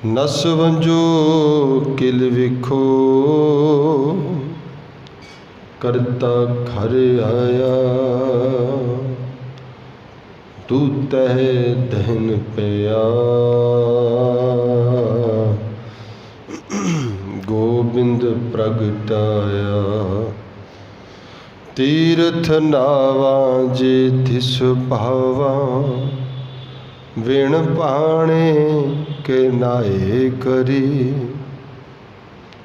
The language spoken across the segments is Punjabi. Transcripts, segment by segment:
नस वंजो किल विखो करता घर आया, तू तह दहन पया गोबिंद प्रगटाया। तीरथ नावा जे तिस भावा, विण पाणे के नाए करी,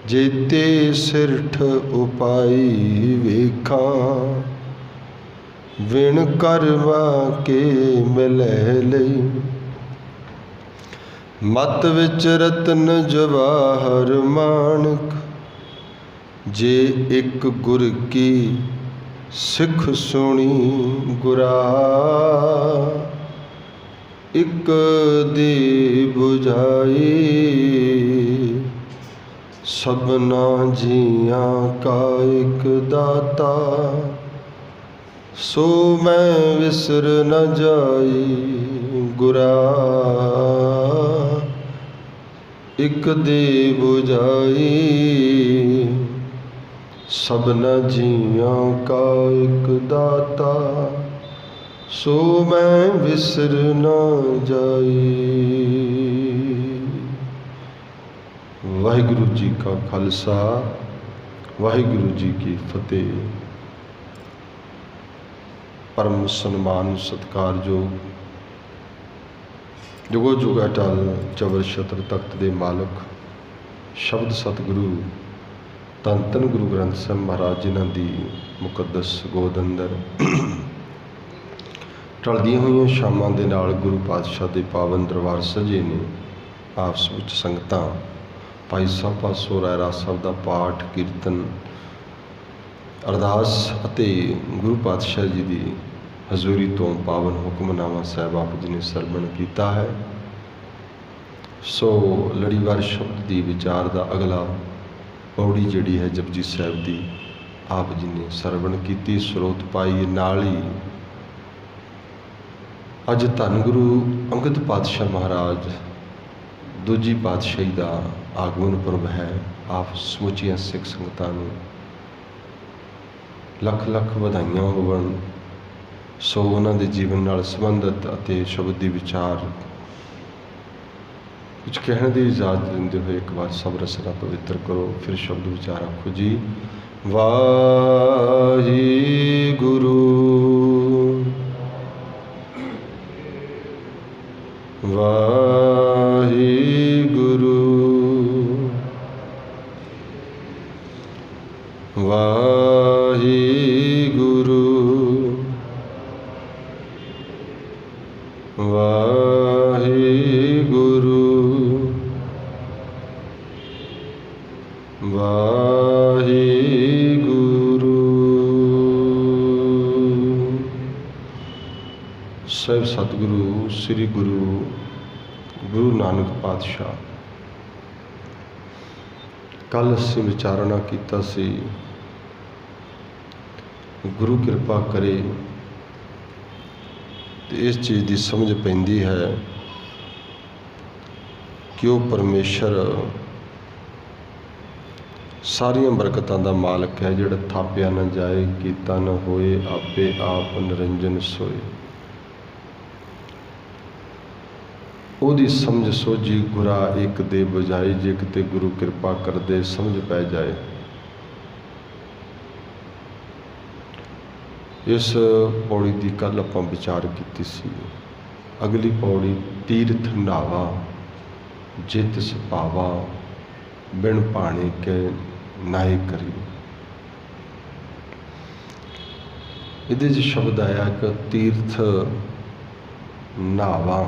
जेते सिरठ उपाई वेखा, विण करवा के मिलै लई। मत विच रतन जवाहर माणक, जे एक गुर की सिख सुनी गुरा, एक दी बुझाई सबना जियां का एक दाता, सो मैं विसर न जाई गुरा, एक दे बुझाई सबना जियां का एक दाता, सो मैं विसर न जाई। वाहिगुरु जी का खालसा, वाहिगुरु जी की फतेह। परम सन्मान सत्कारयोग जुगो जुग अटल चवर छत्र तख्त दे मालक शब्द सतगुरु धन धन गुरु ग्रंथ ਸਾਹਿਬ महाराज जिन्हां दी मुकद्दस गोद अंदर ढलदियां होईयां शामां दे नाल गुरु पातशाह दे पावन दरबार सजे ने। आपस विच संगतां भाई ਸਾਹਿਬ पासों रहरास ਸਾਹਿਬ ਦਾ पाठ कीर्तन अरदास अते गुरु पातशाह जी की हजूरी तो पावन हुक्मनामा साहब आप जी ने सरवण किया है। सो लड़ीवार शब्द की विचार का अगला पौड़ी जिहड़ी है जपजी साहब की आप जी ने सरवण की स्रोत पाई। नाल ही अज धन गुरु अंगद पातशाह महाराज दूजी पातशाही का आगमन पुरब है। आप समुचिया सिख संगतां नूं लख लख वधाइयां होवन। सो उन्हां दे जीवन नाल संबंधित अते शब्द दी विचार कुछ कहने की इजाजत देंदे हुए एक बार सब रसना पवित्र करो, फिर शब्द विचार आखो जी। वाहिगुरु वाहिगुरु वाहिगुरु वाहिगुरु वाहिगुरु। ਸਾਹਿਬ सतगुरु श्री गुरु गुरु नानक पातशाह कल असीं विचारणा कीता सी, गुरु कृपा करे तो इस चीज़ की समझ पैंदी है कि वह परमेश्वर सारिया बरकतां दा मालक है, जिहड़ा थापिया न जाए कीता न होए, आपे आप निरंजन सोए। ਉਹਦੀ समझ सोझी गुरा एक दे बजाई, जे किते गुरु कृपा कर दे समझ पै जाए। इस पौड़ी की कल आपां विचार की सी। अगली पौड़ी तीरथ नावा जे तिस पावा, बिन पाणी के नाए करी। इहदे च शब्द आया कि तीर्थ नावा,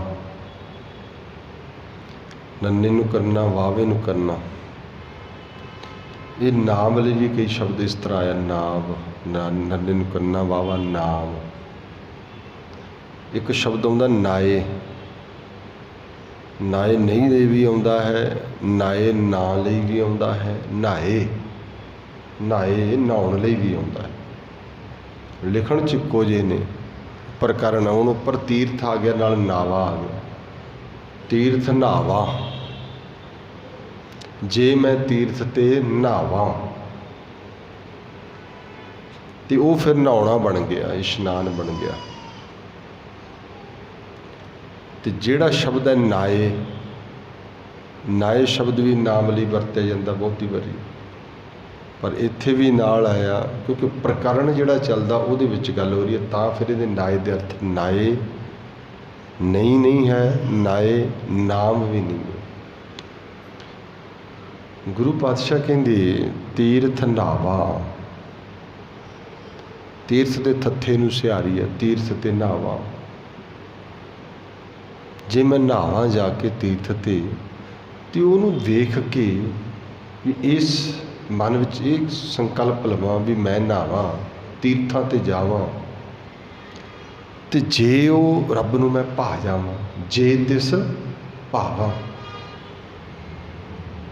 नन्ने नूं करना वावे नूं करना। ये नाम वाले भी कई शब्द इस तरह आया, नाव नन्ने नूं करना वावा नाम। एक शब्द आउंदा नाए, नाए नहीं ले भी आउंदा है, नाए ना लई भी आउंदा है, नहाए नहाए नहाउण लई भी आउंदा है। लिखण च इक्को जे ने पर कारण आउण उपर तीर्थ आ गया, नाल नावा आ गया। तीर्थ नावा जे मैं तीर्थ ते नहावां, तो वो फिर नहाउणा बन गया, इशनान बन गया। तो जिहड़ा शब्द है नाए, नाए शब्द भी नाम ਲਈ ਵਰਤਿਆ ਜਾਂਦਾ ਬਹੁਤੀ ਵਾਰੀ, पर इत्थे भी नाल आया क्योंकि प्रकरण जिहड़ा चलदा उहदे विच गल हो रही है, तां फिर इहदे नाए दे अर्थ नाए नहीं है, नाए नाम भी नहीं है। गुरु पातशाह कहंदे तीर्थ नहावा, तीर्थ दे थत्थे नूं सिहारी है, तीर्थ ते नहावा। जे मैं नहावां जाके तीर्थ ते उहनूं वेख के भी इस मन विच एक संकल्प लवां भी मैं नहावां, तीर्थां ते जावां, ते जे वो रब नूं मैं भा जावां, जे तिस भावां।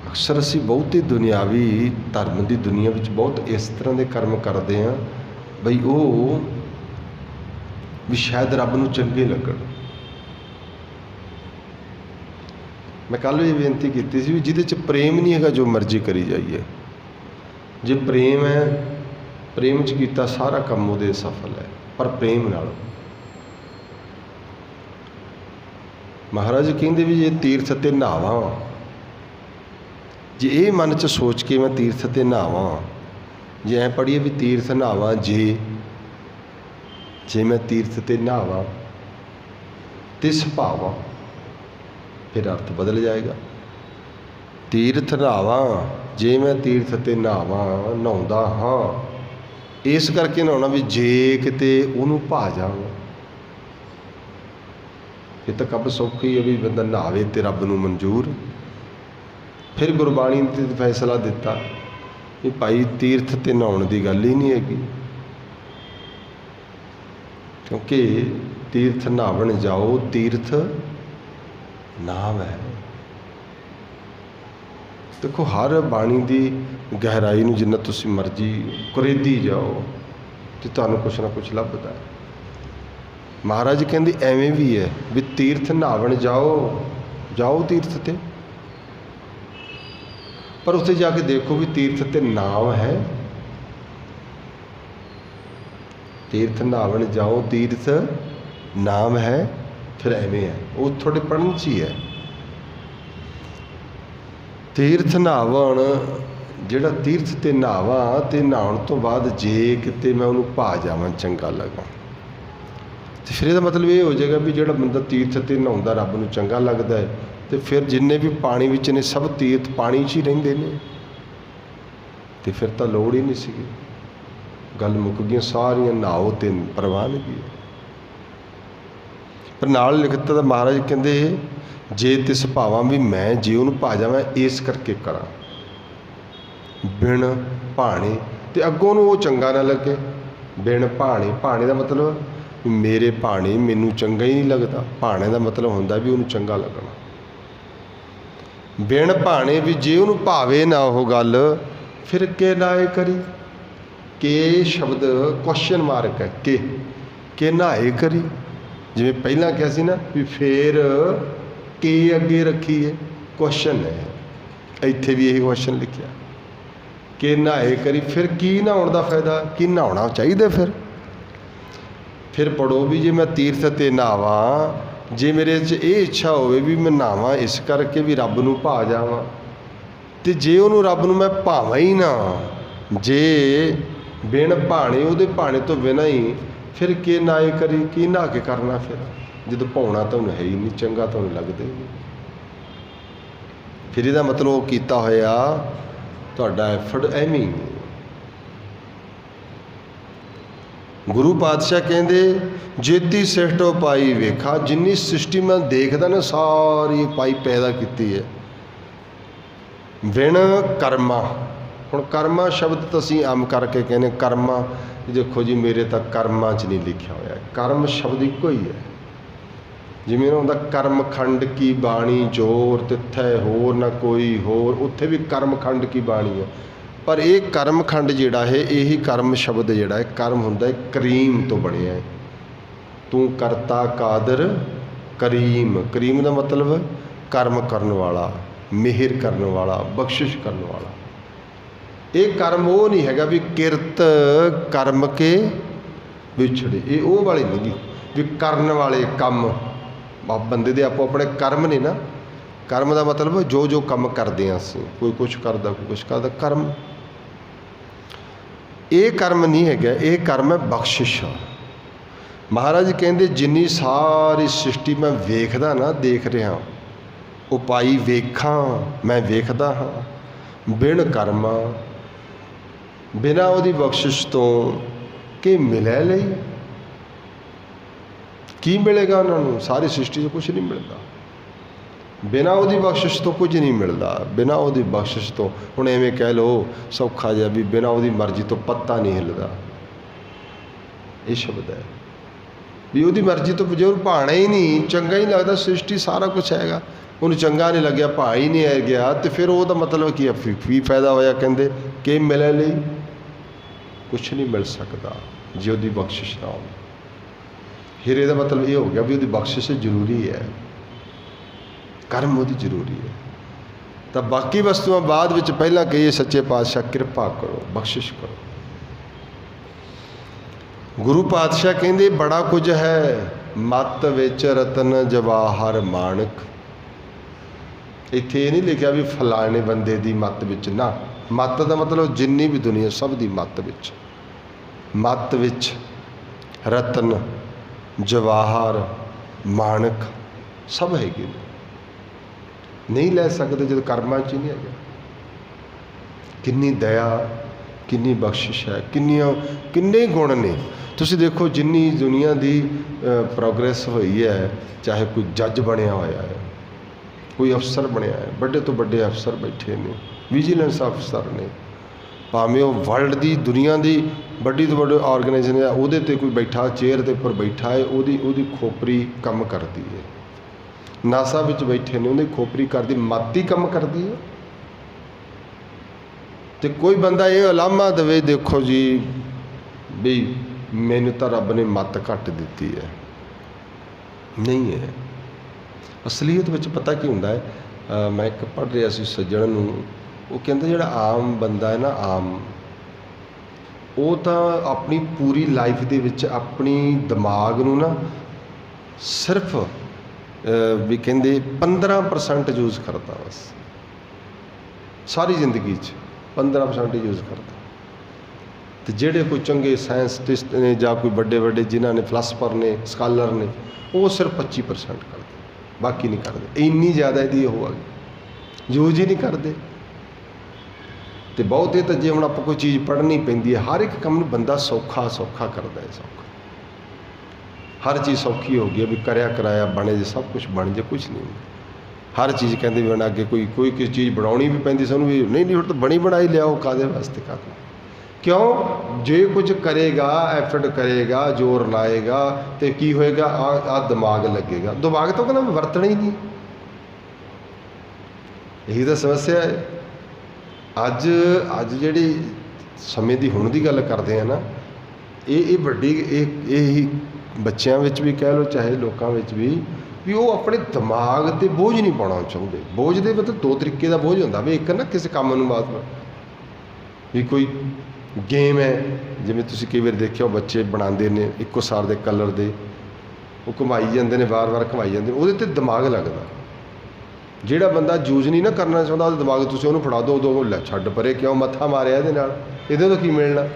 अक्सर असीं बहुते दुनियावी धर्म की दुनिया विच बहुत इस तरह के कर्म करते हैं बई वो भी शायद रब नूं चंगे लगण। मैं कल भी बेनती की थी भी जिहदे च प्रेम नहीं है जो मर्जी करी जाइए, जे प्रेम है, प्रेम च कीता सारा काम उहदे सफल है, पर प्रेम नाल। महाराज कहंदे भी जे तीर्थ ते नहावां, जे ये मन च सोच के मैं तीर्थ ते नहावां, जे ऐ पढ़िए भी तीर्थ नहावां, जे मैं तीर्थ ते नहावां तिस भावां, फिर अर्थ बदल जाएगा। तीर्थ नहावां, जे मैं तीर्थ ते नहावां, नहाउंदा हाँ इस करके नहाउणा भी जे किते उहनूं भा जावां। ये तो कब सौखी है भी बंदा नहावे ते रब नूं मंजूर। फिर गुरबाणी ने फैसला दिता कि भाई तीर्थ ते नहाउण दी गल ही नहीं हैगी, क्योंकि तीर्थ नहावन जाओ, तीर्थ नाम है। देखो हर बाणी की गहराई नूं जिन्ना तुसीं मर्जी कुरेदी जाओ तो तुहानूं कुछ ना कुछ लभदा है। महाराज कहंदे एवें भी है भी तीर्थ नहावन जाओ तीर्थ ते, पर उत्थे जाके देखो भी तीर्थ ते नाम है। तीर्थ नहावन जाओ, तीर्थ नाम है, फिर एवें है, वो थोड़े पढ़न च ही है। तीर्थ नहावन, जिहड़ा तीर्थ ते नहावां ते नहाउण तो बाद जे किते मैं उहनूं भा जावां, चंगा लगा, तो फिर इसदा मतलब ये हो जाएगा भी जिहड़ा बंदा तीर्थ ते नहाउंदा रब नूं चंगा लगदा है, तो फिर जिन्ने भी पानी विच ने सब तीर्थ पानी च ही रहिंदे ने, तो फिर तो लोड़ ही नहीं सीगी, गल मुक गई, सारियां नहाओ ते प्रवानगी। पर नाल लिखता था महाराज कहंदे जे तिस भावां भी मैं जे उहनूं भा जावां इस करके करा बिन भाणे, ते अगों नूं वो चंगा ना लगे। बिन भाणे, भाणे का मतलब मेरे भाणे मैनूं चंगा ही नहीं लगता, भाणे का मतलब हुंदा भी उहनूं चंगा लगना। बिन भाणे भी जे उहनूं भावे ना वो गल, फिर के नाए करी, के शब्द क्वेश्चन मार्क है, के नाए करी, जिवें पहला कहा सी ना भी फिर के अगे रखी है, क्वेश्चन है, इत्थे भी यही क्वेश्चन लिखिया कि नहाए करी, फिर की नहाउण दा फायदा, कि नहाउणा चाहिए। फिर पढ़ो भी जे मैं तीर्थ ते नहावां, जे मेरे च ये इच्छा होवे भी मैं नहावां इस करके भी रब नूं भा जावां, ते जे उहनूं रब नूं मैं भावां ही ना, जे बिन भाणे उहदे भाणे तो बिना ही, फिर के नाए करी, की नहा के करना, फिर जो भावना तो है ही नहीं, चंगा तो नहीं लगते। फिर इसका मतलब वो किया होया तुहाडा एफर्ट एवें ही। गुरु पातशाह कहंदे जेती सिष्ट पाई वेखा, जिन्नी सृष्टि मैं देखदा ना सारी पाई पैदा की है बिन कर्मा। हुण कर्मा शब्द तो असीं आम करके कहने कर्मा, देखो जी मेरे तक कर्मा च नहीं लिखा होया, कर्म शब्द इको ही है। जिवें हुंदा कर्म खंड की बाणी जोर तिथै होर ना कोई होर, उत्थे भी कर्म खंड की बाणी है, पर यह कर्म खंड जिहड़ा है, यही कर्म शब्द जिहड़ा है, कर्म हुंदा है करीम तो बनिया है। तू करता कादर करीम, करीम का मतलब कर्म करन वाला, ਮਿਹਰ ਕਰਨ ਵਾਲਾ, ਬਖਸ਼ਿਸ਼ ਕਰਨ ਵਾਲਾ। ਇਹ ਕਰਮ ਉਹ ਨਹੀਂ ਹੈਗਾ ਵੀ ਕਿਰਤ ਕਰਮ ਕੇ ਵਿਛੜੇ, ਇਹ ਉਹ ਵਾਲੀ ਨਹੀਂ ਗੀ ਵੀ ਕਰਨ ਵਾਲੇ ਕੰਮ। ਬੰਦੇ ਦੇ ਆਪੋ ਆਪਣੇ ਕਰਮ ਨੇ ਨਾ। ਕਰਮ ਦਾ ਮਤਲਬ ਜੋ ਜੋ ਕੰਮ ਕਰਦੇ ਹਾਂ ਅਸੀਂ, ਕੋਈ ਕੁਛ ਕਰਦਾ, ਕੋਈ ਕੁਛ ਕਰਦਾ, ਕਰਮ। ਇਹ ਕਰਮ ਨਹੀਂ ਹੈਗਾ, ਇਹ ਕਰਮ ਹੈ ਬਖਸ਼ਿਸ਼। ਮਹਾਰਾਜ ਕਹਿੰਦੇ ਜਿੰਨੀ ਸਾਰੀ ਸ੍ਰਿਸ਼ਟੀ ਮੈਂ ਵੇਖਦਾ ਨਾ, ਦੇਖ ਰਿਹਾ, ਉਪਾਈ ਵੇਖਾਂ ਮੈਂ ਵੇਖਦਾ ਹਾਂ, ਬਿਨ ਕਰਮਾਂ ਬਿਨਾਂ ਉਹਦੀ ਬਖਸ਼ਿਸ਼ ਤੋਂ ਕਿ ਮਿਲੇ ਲਈ। ਕੀ ਮਿਲੇਗਾ ਉਹਨਾਂ ਨੂੰ? ਸਾਰੀ ਸ੍ਰਿਸ਼ਟੀ 'ਚ ਕੁਛ ਨਹੀਂ ਮਿਲਦਾ। ਬਿਨਾਂ ਉਹਦੀ ਬਖਸ਼ਿਸ਼ ਤੋਂ ਕੁਝ ਨਹੀਂ ਮਿਲਦਾ। ਬਿਨਾਂ ਉਹਦੀ ਬਖਸ਼ਿਸ਼ ਤੋਂ, ਹੁਣ ਐਵੇਂ ਕਹਿ ਲਓ ਸੌਖਾ ਜਿਹਾ ਵੀ ਬਿਨਾਂ ਉਹਦੀ ਮਰਜ਼ੀ ਤੋਂ ਪੱਤਾ ਨਹੀਂ ਹਿੱਲਦਾ, ਇਹ ਸ਼ਬਦ ਹੈ ਵੀ ਉਹਦੀ ਮਰਜ਼ੀ ਤੋਂ ਜੋ ਭਾਣਾ ਹੀ ਨਹੀਂ, ਚੰਗਾ ਹੀ ਲੱਗਦਾ। ਸ੍ਰਿਸ਼ਟੀ ਸਾਰਾ ਕੁਛ ਹੈਗਾ, ਉਹਨੂੰ ਚੰਗਾ ਨਹੀਂ ਲੱਗਿਆ, ਭਾ ਹੀ ਨਹੀਂ ਆ ਗਿਆ, ਅਤੇ ਫਿਰ ਉਹਦਾ ਮਤਲਬ ਕੀ ਹੈ? ਕੀ ਫਾਇਦਾ ਹੋਇਆ? ਕਹਿੰਦੇ ਕਿ ਮਿਲੇ ਲਈ ਕੁਛ ਨਹੀਂ ਮਿਲ ਸਕਦਾ ਜੇ ਉਹਦੀ ਬਖਸ਼ਿਸ਼ ਨਾ ਹੋਵੇ। ਫਿਰ ਇਹਦਾ ਮਤਲਬ ਇਹ ਹੋ ਗਿਆ ਵੀ ਉਹਦੀ ਬਖਸ਼ਿਸ਼ ਜ਼ਰੂਰੀ ਹੈ, ਕਰਮ ਉਹਦੀ ਜ਼ਰੂਰੀ ਹੈ। ਤਾਂ ਬਾਕੀ ਵਸਤੂਆਂ ਬਾਅਦ ਵਿੱਚ, ਪਹਿਲਾਂ ਕਹੀਏ ਸੱਚੇ ਪਾਤਸ਼ਾਹ ਕਿਰਪਾ ਕਰੋ, ਬਖਸ਼ਿਸ਼ ਕਰੋ। ਗੁਰੂ ਪਾਤਸ਼ਾਹ ਕਹਿੰਦੇ ਬੜਾ ਕੁਝ ਹੈ, ਮੱਤ ਵਿੱਚ ਰਤਨ ਜਵਾਹਰ ਮਾਣਕ। ਇੱਥੇ ਇਹ ਨਹੀਂ ਲਿਖਿਆ ਵੀ ਫਲਾਣੇ ਬੰਦੇ ਦੀ ਮੱਤ ਵਿੱਚ, ਨਾ। ਮੱਤ ਦਾ ਮਤਲਬ ਜਿੰਨੀ ਵੀ ਦੁਨੀਆ, ਸਭ ਦੀ ਮੱਤ ਵਿੱਚ। ਮੱਤ ਵਿੱਚ ਰਤਨ ਜਵਾਹਰ ਮਾਣਕ ਸਭ ਹੈਗੇ ਨੇ। ਨਹੀਂ ਲੈ ਸਕਦੇ ਜਦੋਂ ਕਰਮਾਂ 'ਚ ਹੀ ਨਹੀਂ ਹੈਗਾ। ਕਿੰਨੀ ਦਇਆ, ਕਿੰਨੀ ਬਖਸ਼ਿਸ਼ ਹੈ, ਕਿੰਨੇ ਗੁਣ ਨੇ। ਤੁਸੀਂ ਦੇਖੋ ਜਿੰਨੀ ਦੁਨੀਆ ਦੀ ਪ੍ਰੋਗਰੈਸ ਹੋਈ ਹੈ, ਚਾਹੇ ਕੋਈ ਜੱਜ ਬਣਿਆ ਹੋਇਆ ਹੈ, ਕੋਈ ਅਫਸਰ ਬਣਿਆ ਹੈ, ਵੱਡੇ ਤੋਂ ਵੱਡੇ ਅਫਸਰ ਬੈਠੇ ਨੇ, ਵਿਜੀਲੈਂਸ ਅਫਸਰ ਨੇ, ਭਾਵੇਂ ਉਹ ਵਰਲਡ ਦੀ ਦੁਨੀਆ ਦੀ ਵੱਡੀ ਤੋਂ ਵੱਡੀ ਆਰਗੇਨਾਈਜੇਸ਼ਨ ਹੈ, ਉਹਦੇ 'ਤੇ ਕੋਈ ਬੈਠਾ, ਚੇਅਰ ਦੇ ਉੱਪਰ ਬੈਠਾ ਹੈ, ਉਹਦੀ ਖੋਪਰੀ ਕੰਮ ਕਰਦੀ ਹੈ। ਨਾਸਾ ਵਿੱਚ ਬੈਠੇ ਨੇ, ਉਹਦੀ ਖੋਪਰੀ ਕਰਦੀ, ਮੱਤ ਹੀ ਕੰਮ ਕਰਦੀ ਹੈ। ਅਤੇ ਕੋਈ ਬੰਦਾ ਇਹ ਉਲਾਮਾ ਦੇਵੇ, ਦੇਖੋ ਜੀ ਵੀ ਮੈਨੂੰ ਤਾਂ ਰੱਬ ਨੇ ਮੱਤ ਘੱਟ ਦਿੱਤੀ ਹੈ, ਨਹੀਂ ਹੈ। ਅਸਲੀਅਤ ਵਿੱਚ ਪਤਾ ਕੀ ਹੁੰਦਾ ਹੈ? ਮੈਂ ਇੱਕ ਪੜ੍ਹ ਰਿਹਾ ਸੀ ਸੱਜਣ ਨੂੰ, ਉਹ ਕਹਿੰਦਾ ਜਿਹੜਾ ਆਮ ਬੰਦਾ ਹੈ ਨਾ, ਆਮ, ਉਹ ਤਾਂ ਆਪਣੀ ਪੂਰੀ ਲਾਈਫ ਦੇ ਵਿੱਚ ਆਪਣੀ ਦਿਮਾਗ ਨੂੰ ਨਾ ਸਿਰਫ ਵੀ ਕਹਿੰਦੇ 15% ਯੂਜ਼ ਕਰਦਾ, ਬਸ ਸਾਰੀ ਜ਼ਿੰਦਗੀ 'ਚ 15% ਯੂਜ਼ ਕਰਦਾ। ਅਤੇ ਜਿਹੜੇ ਕੋਈ ਚੰਗੇ ਸਾਇੰਸਟਿਸਟ ਨੇ ਜਾਂ ਕੋਈ ਵੱਡੇ ਵੱਡੇ ਜਿਨ੍ਹਾਂ ਨੇ ਫਿਲਾਸਫਰ ਨੇ, ਸਕਾਲਰ ਨੇ, ਉਹ ਸਿਰਫ 25% ਕਰਦੇ, ਬਾਕੀ ਨਹੀਂ ਕਰਦੇ। ਇੰਨੀ ਜ਼ਿਆਦਾ ਇਹਦੀ ਉਹ ਆ ਗਈ, ਯੂਜ਼ ਹੀ ਨਹੀਂ ਕਰਦੇ। ਅਤੇ ਬਹੁਤੇ ਤਾਂ ਜੇ ਹੁਣ ਆਪਾਂ ਕੋਈ ਚੀਜ਼ ਪੜ੍ਹਨੀ ਪੈਂਦੀ ਹੈ, ਹਰ ਇੱਕ ਕੰਮ ਨੂੰ ਬੰਦਾ ਸੌਖਾ ਕਰਦਾ ਹੈ, ਸੌਖਾ। ਹਰ ਚੀਜ਼ ਸੌਖੀ ਹੋ ਗਈ ਹੈ ਵੀ ਕਰਿਆ ਕਰਾਇਆ ਬਣੇ ਜੇ, ਸਭ ਕੁਛ ਬਣ ਜੇ, ਕੁਛ ਨਹੀਂ। ਹਰ ਚੀਜ਼ ਕਹਿੰਦੇ ਵੀ ਹੁਣ ਅੱਗੇ ਕੋਈ ਕਿਸੇ ਚੀਜ਼ ਬਣਾਉਣੀ ਵੀ ਪੈਂਦੀ ਸਾਨੂੰ, ਵੀ ਨਹੀਂ ਹੁਣ ਤਾਂ ਬਣੀ ਬਣਾਈ ਲਿਆਓ, ਕਾਹਦੇ ਵਾਸਤੇ ਕਰਨਾ? ਕਿਉਂ? ਜੇ ਕੁਝ ਕਰੇਗਾ, ਐਫਰਟ ਕਰੇਗਾ, ਜ਼ੋਰ ਲਾਏਗਾ, ਅਤੇ ਕੀ ਹੋਏਗਾ? ਆ ਦਿਮਾਗ ਲੱਗੇਗਾ। ਦਿਮਾਗ ਤਾਂ ਕਹਿੰਦਾ ਵਰਤਣਾ ਹੀ ਨਹੀਂ। ਇਹੀ ਤਾਂ ਸਮੱਸਿਆ ਹੈ। ਅੱਜ ਜਿਹੜੀ ਸਮੇਂ ਦੀ ਹੁਣ ਦੀ ਗੱਲ ਕਰਦੇ ਆ ਨਾ, ਇਹ ਵੱਡੀ ਇਹ ਬੱਚਿਆਂ ਵਿੱਚ ਵੀ ਕਹਿ ਲਓ, ਚਾਹੇ ਲੋਕਾਂ ਵਿੱਚ ਵੀ ਉਹ ਆਪਣੇ ਦਿਮਾਗ 'ਤੇ ਬੋਝ ਨਹੀਂ ਪਾਉਣਾ ਚਾਹੁੰਦੇ। ਬੋਝ ਦੇ ਮਤਲਬ ਦੋ ਤਰੀਕੇ ਦਾ ਬੋਝ ਹੁੰਦਾ ਵੀ, ਇੱਕ ਨਾ ਕਿਸੇ ਕੰਮ ਨੂੰ ਮਤਲਬ ਵੀ ਕੋਈ ਗੇਮ ਹੈ, ਜਿਵੇਂ ਤੁਸੀਂ ਕਈ ਵਾਰ ਦੇਖਿਆ ਬੱਚੇ ਬਣਾਉਂਦੇ ਨੇ ਇੱਕੋ ਸਾਰ ਦੇ ਕਲਰ ਦੇ, ਉਹ ਘੁਮਾਈ ਜਾਂਦੇ ਨੇ, ਵਾਰ-ਵਾਰ ਘੁਮਾਈ ਜਾਂਦੇ ਨੇ, ਉਹਦੇ 'ਤੇ ਦਿਮਾਗ ਲੱਗਦਾ। ਜਿਹੜਾ ਬੰਦਾ ਯੂਜ਼ ਨਹੀਂ ਨਾ ਕਰਨਾ ਚਾਹੁੰਦਾ, ਉਹਦੇ ਦਿਮਾਗ ਤੁਸੀਂ ਉਹਨੂੰ ਫੜਾ ਦਿਓ, ਉਦੋਂ ਲੈ ਛੱਡ ਪਰੇ, ਕਿਉਂ ਮੱਥਾ ਮਾਰਿਆ ਇਹਦੇ ਨਾਲ, ਇਹਦੇ ਤੋਂ ਕੀ ਮਿਲਣਾ?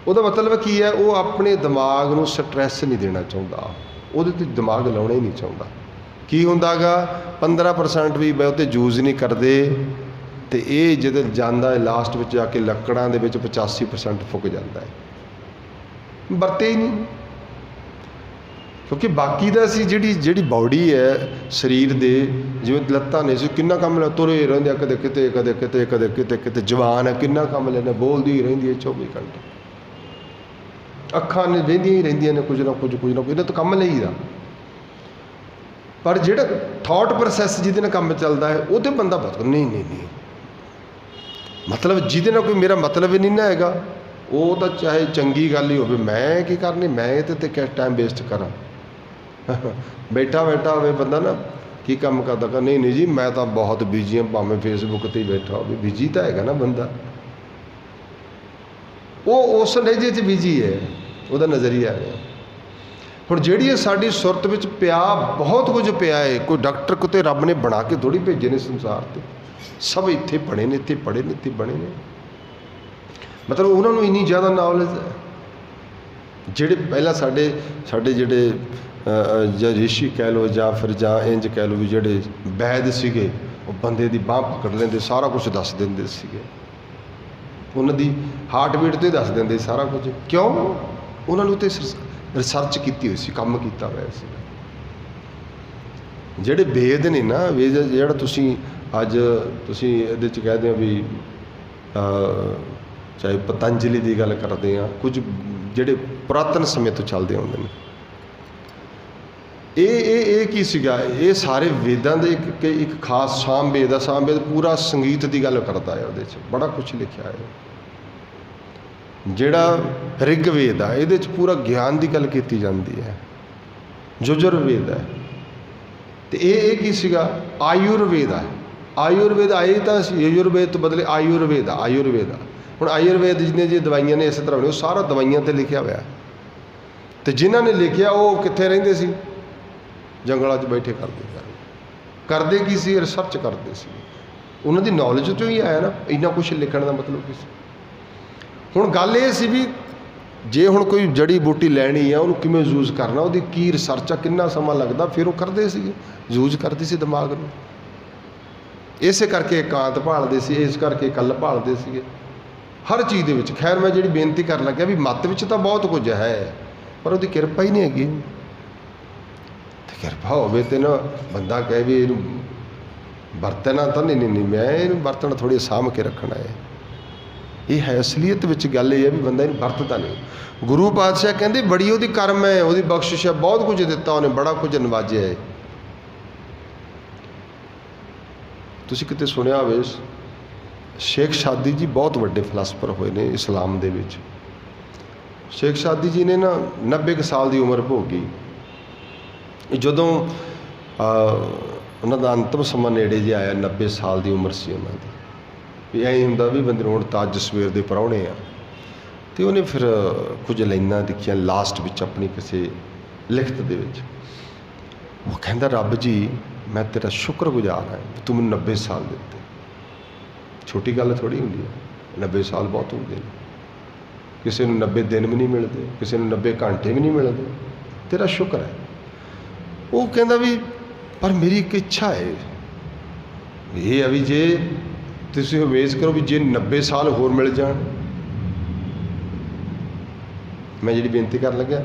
ਉਹਦਾ ਮਤਲਬ ਕੀ ਹੈ? ਉਹ ਆਪਣੇ ਦਿਮਾਗ ਨੂੰ ਸਟਰੈਸ ਨਹੀਂ ਦੇਣਾ ਚਾਹੁੰਦਾ, ਉਹਦੇ 'ਤੇ ਦਿਮਾਗ ਲਾਉਣਾ ਹੀ ਨਹੀਂ ਚਾਹੁੰਦਾ। ਕੀ ਹੁੰਦਾ ਗਾ? 15% ਵੀ ਬਹੁਤੇ ਯੂਜ਼ ਨਹੀਂ ਕਰਦੇ, ਅਤੇ ਇਹ ਜਦੋਂ ਜਾਂਦਾ ਹੈ ਲਾਸਟ ਵਿੱਚ ਜਾ ਕੇ ਲੱਕੜਾਂ ਦੇ ਵਿੱਚ 85% ਫੁੱਕ ਜਾਂਦਾ ਹੈ, ਵਰਤੇ ਹੀ ਨਹੀਂ। ਕਿਉਂਕਿ ਬਾਕੀ ਦਾ ਅਸੀਂ ਜਿਹੜੀ ਬਾਡੀ ਹੈ ਸਰੀਰ ਦੇ, ਜਿਵੇਂ ਲੱਤਾਂ ਨੇ, ਅਸੀਂ ਕਿੰਨਾ ਕੰਮ ਲੈ ਤੁਰੇ ਰਹਿੰਦੇ ਆ, ਕਦੇ ਕਿਤੇ ਕਦੇ ਕਿਤੇ ਕਦੇ ਕਿਤੇ ਕਿਤੇ, ਜਵਾਨ ਹੈ ਕਿੰਨਾ ਕੰਮ ਲੈਂਦਾ, ਬੋਲਦੀ ਹੀ ਰਹਿੰਦੀ ਹੈ 24 ਘੰਟੇ, ਅੱਖਾਂ ਨੇ ਵਹਿੰਦੀਆਂ ਹੀ ਰਹਿੰਦੀਆਂ ਨੇ, ਕੁਝ ਨਾ ਕੁਝ ਇਹਨਾਂ ਤੋਂ ਕੰਮ ਲਈਦਾ। ਪਰ ਜਿਹੜਾ ਥਾਟ ਪ੍ਰੋਸੈਸ ਜਿਹਦੇ ਨਾਲ ਕੰਮ ਚੱਲਦਾ ਹੈ, ਉਹ 'ਤੇ ਬੰਦਾ ਨਹੀਂ ਮਤਲਬ ਜਿਹਦੇ ਨਾਲ ਕੋਈ ਮੇਰਾ ਮਤਲਬ ਹੀ ਨਹੀਂ ਨਾ ਹੈਗਾ, ਉਹ ਤਾਂ ਚਾਹੇ ਚੰਗੀ ਗੱਲ ਹੀ ਹੋਵੇ, ਮੈਂ ਕੀ ਕਰਨੀ, ਮੈਂ ਇਹਦੇ 'ਤੇ ਕਿਆ ਟਾਈਮ ਵੇਸਟ ਕਰਾਂ। ਬੈਠਾ ਹੋਵੇ ਬੰਦਾ ਨਾ, ਕੀ ਕੰਮ ਕਰਦਾ? ਕਹਿੰਦਾ ਨਹੀਂ ਨਹੀਂ ਜੀ ਮੈਂ ਤਾਂ ਬਹੁਤ ਬਿਜੀ ਹਾਂ, ਭਾਵੇਂ ਫੇਸਬੁੱਕ 'ਤੇ ਹੀ ਬੈਠਾ ਹੋਵੇ। ਬਿਜੀ ਤਾਂ ਹੈਗਾ ਨਾ ਬੰਦਾ, ਉਹ ਉਸ ਲਹਿਜੇ 'ਚ ਬਿਜੀ ਹੈ, ਉਹਦਾ ਨਜ਼ਰੀਆ ਹੈ। ਹੁਣ ਜਿਹੜੀ ਇਹ ਸਾਡੀ ਸੁਰਤ ਵਿੱਚ ਪਿਆ, ਬਹੁਤ ਕੁਝ ਪਿਆ ਹੈ। ਕੋਈ ਡਾਕਟਰ ਕਿਤੇ ਰੱਬ ਨੇ ਬਣਾ ਕੇ ਥੋੜ੍ਹੀ ਭੇਜੇ ਨੇ ਸੰਸਾਰ 'ਤੇ, ਸਭ ਇੱਥੇ ਪੜ੍ਹੇ ਨੇ, ਇੱਥੇ ਪੜ੍ਹੇ ਨੇ, ਇੱਥੇ ਬਣੇ ਨੇ। ਮਤਲਬ ਉਹਨਾਂ ਨੂੰ ਇੰਨੀ ਜ਼ਿਆਦਾ ਨੌਲੇਜ ਹੈ। ਜਿਹੜੇ ਪਹਿਲਾਂ ਸਾਡੇ ਜਿਹੜੇ ਜਾਂ ਰਿਸ਼ੀ ਕਹਿ ਲਓ ਜਾਂ ਫਿਰ ਜਾਂ ਇੰਝ ਕਹਿ ਲਓ ਵੀ ਜਿਹੜੇ ਵੈਦ ਸੀਗੇ, ਉਹ ਬੰਦੇ ਦੀ ਬਾਂਹ ਪਕੜ ਲੈਂਦੇ, ਸਾਰਾ ਕੁਝ ਦੱਸ ਦਿੰਦੇ ਸੀਗੇ। ਉਹਨਾਂ ਦੀ ਹਾਰਟ ਬੀਟ 'ਤੇ ਦੱਸ ਦਿੰਦੇ ਸਾਰਾ ਕੁਝ। ਕਿਉਂ? ਉਹਨਾਂ ਨੂੰ ਤੇ ਰਿਸਰਚ ਕੀਤੀ ਹੋਈ ਸੀ, ਕੰਮ ਕੀਤਾ ਹੋਇਆ ਸੀ। ਜਿਹੜੇ ਵੇਦ ਨੇ ਨਾ, ਵੇਦ ਜਿਹੜਾ ਤੁਸੀਂ ਅੱਜ ਤੁਸੀਂ ਇਹਦੇ 'ਚ ਕਹਿੰਦੇ ਹੋ ਵੀ ਚਾਹੇ ਪਤੰਜਲੀ ਦੀ ਗੱਲ ਕਰਦੇ ਹਾਂ, ਕੁਝ ਜਿਹੜੇ ਪੁਰਾਤਨ ਸਮੇਂ ਤੋਂ ਚੱਲਦੇ ਆਉਂਦੇ ਨੇ, ਇਹ ਕੀ ਸੀਗਾ? ਇਹ ਸਾਰੇ ਵੇਦਾਂ ਦੇ ਇੱਕ ਖਾਸ ਸਾਮ ਵੇਦ ਆ। ਸਾਮ ਵੇਦ ਪੂਰਾ ਸੰਗੀਤ ਦੀ ਗੱਲ ਕਰਦਾ ਹੈ, ਉਹਦੇ 'ਚ ਬੜਾ ਕੁਛ ਲਿਖਿਆ ਹੈ। ਜਿਹੜਾ ਰਿਗ ਵੇਦ ਆ, ਇਹਦੇ 'ਚ ਪੂਰਾ ਗਿਆਨ ਦੀ ਗੱਲ ਕੀਤੀ ਜਾਂਦੀ ਹੈ। ਯਜੁਰ ਵੇਦ ਹੈ। ਅਤੇ ਇਹ ਕੀ ਸੀਗਾ? ਆਯੁਰਵੇਦ ਆ। ਆਯੁਰਵੇਦ ਆਏ ਤਾਂ ਯਜੁਰਵੇਦ ਤੋਂ ਬਦਲੇ ਆਯੁਰਵੇਦ ਆ। ਆਯੁਰਵੇਦ ਆ। ਹੁਣ ਆਯੁਰਵੇਦ ਜਿਹਨੇ ਜੀ ਦਵਾਈਆਂ ਨੇ, ਇਸੇ ਤਰ੍ਹਾਂ ਨੇ, ਉਹ ਸਾਰਾ ਦਵਾਈਆਂ 'ਤੇ ਲਿਖਿਆ ਹੋਇਆ। ਅਤੇ ਜਿਨ੍ਹਾਂ ਨੇ ਲਿਖਿਆ ਉਹ ਕਿੱਥੇ ਰਹਿੰਦੇ ਸੀ? ਜੰਗਲਾਂ 'ਚ ਬੈਠੇ ਕਰਦੇ ਕੀ ਸੀ? ਰਿਸਰਚ ਕਰਦੇ ਸੀ। ਉਹਨਾਂ ਦੀ ਨੌਲੇਜ 'ਚੋਂ ਹੀ ਆਇਆ ਨਾ, ਇੰਨਾ ਕੁਛ ਲਿਖਣ ਦਾ ਮਤਲਬ ਕੀ ਸੀ? ਹੁਣ ਗੱਲ ਇਹ ਸੀ ਵੀ ਜੇ ਹੁਣ ਕੋਈ ਜੜੀ ਬੂਟੀ ਲੈਣੀ ਆ, ਉਹਨੂੰ ਕਿਵੇਂ ਯੂਜ਼ ਕਰਨਾ, ਉਹਦੀ ਕੀ ਰਿਸਰਚ ਆ, ਕਿੰਨਾ ਸਮਾਂ ਲੱਗਦਾ, ਫਿਰ ਉਹ ਕਰਦੇ ਸੀਗੇ, ਯੂਜ਼ ਕਰਦੇ ਸੀ ਦਿਮਾਗ ਨੂੰ। ਇਸੇ ਕਰਕੇ ਇਕਾਂਤ ਭਾਲਦੇ ਸੀ, ਇਸ ਕਰਕੇ ਇਕੱਲ ਭਾਲਦੇ ਸੀਗੇ ਹਰ ਚੀਜ਼ ਦੇ ਵਿੱਚ। ਖੈਰ ਮੈਂ ਜਿਹੜੀ ਬੇਨਤੀ ਕਰਨ ਲੱਗਿਆ ਵੀ ਮੱਤ ਵਿੱਚ ਤਾਂ ਬਹੁਤ ਕੁਝ ਹੈ, ਪਰ ਉਹਦੀ ਕਿਰਪਾ ਹੀ ਨਹੀਂ ਹੈਗੀ। ਤੇ ਕਿਰਪਾ ਹੋਵੇ ਤੇ ਨਾ ਬੰਦਾ ਕਹੇ ਵੀ ਇਹਨੂੰ ਵਰਤਣਾ ਤਾਂ ਨਹੀਂ, ਮੈਂ ਇਹਨੂੰ ਵਰਤਣਾ ਥੋੜ੍ਹੀ ਸਾਂਭ ਕੇ ਰੱਖਣਾ ਹੈ। ਇਹ ਹੈ ਅਸਲੀਅਤ ਵਿੱਚ ਗੱਲ ਇਹ ਹੈ ਵੀ ਬੰਦਾ ਇਹਨੂੰ ਵਰਤਦਾ ਨਹੀਂ। ਗੁਰੂ ਪਾਤਸ਼ਾਹ ਕਹਿੰਦੇ ਬੜੀ ਉਹਦੀ ਕਰਮ ਹੈ, ਉਹਦੀ ਬਖਸ਼ਿਸ਼ ਹੈ, ਬਹੁਤ ਕੁਝ ਦਿੱਤਾ ਉਹਨੇ, ਬੜਾ ਕੁਝ ਨਵਾਜਿਆ ਹੈ। ਤੁਸੀਂ ਕਿਤੇ ਸੁਣਿਆ ਹੋਵੇ, ਸ਼ੇਖ ਸਾਦੀ ਜੀ ਬਹੁਤ ਵੱਡੇ ਫਿਲਾਸਫਰ ਹੋਏ ਨੇ ਇਸਲਾਮ ਦੇ ਵਿੱਚ। ਸ਼ੇਖ ਸਾਦੀ ਜੀ ਨੇ ਨਾ 90 ਕੁ ਸਾਲ ਦੀ ਉਮਰ ਭੋਗੀ। ਜਦੋਂ ਉਹਨਾਂ ਦਾ ਅੰਤਮ ਸਮਾਂ ਨੇੜੇ ਜਿਹਾ ਆਇਆ, 90 ਸਾਲ ਦੀ ਉਮਰ ਸੀ ਉਹਨਾਂ ਦੀ, ਵੀ ਐਂ ਹੁੰਦਾ ਵੀ ਬੰਦੇ ਨੂੰ ਹੁਣ ਤਾਂ ਅੱਜ ਸਵੇਰ ਦੇ ਪ੍ਰਾਹੁਣੇ ਆ। ਅਤੇ ਉਹਨੇ ਫਿਰ ਕੁਝ ਲਾਈਨਾਂ ਲਿਖੀਆਂ ਲਾਸਟ ਵਿੱਚ ਆਪਣੀ ਕਿਸੇ ਲਿਖਤ ਦੇ ਵਿੱਚ। ਉਹ ਕਹਿੰਦਾ, ਰੱਬ ਜੀ ਮੈਂ ਤੇਰਾ ਸ਼ੁਕਰਗੁਜ਼ਾਰ ਹਾਂ ਤੂੰ ਮੈਨੂੰ 90 ਸਾਲ ਦਿੱਤੇ। ਛੋਟੀ ਗੱਲ ਥੋੜ੍ਹੀ ਹੁੰਦੀ ਹੈ, 90 ਸਾਲ ਬਹੁਤ ਹੁੰਦੇ ਨੇ। ਕਿਸੇ ਨੂੰ 90 ਦਿਨ ਵੀ ਨਹੀਂ ਮਿਲਦੇ, ਕਿਸੇ ਨੂੰ 90 ਘੰਟੇ ਵੀ ਨਹੀਂ ਮਿਲਦੇ। ਤੇਰਾ ਸ਼ੁਕਰ ਹੈ। ਉਹ ਕਹਿੰਦਾ ਵੀ ਪਰ ਮੇਰੀ ਇੱਕ ਇੱਛਾ ਹੈ, ਇਹ ਹੈ ਵੀ ਜੇ ਤੁਸੀਂ ਉਮੀਦ ਕਰੋ ਵੀ ਜੇ 90 ਸਾਲ ਹੋਰ ਮਿਲ ਜਾਣ, ਮੈਂ ਜਿਹੜੀ ਬੇਨਤੀ ਕਰਨ ਲੱਗਿਆ,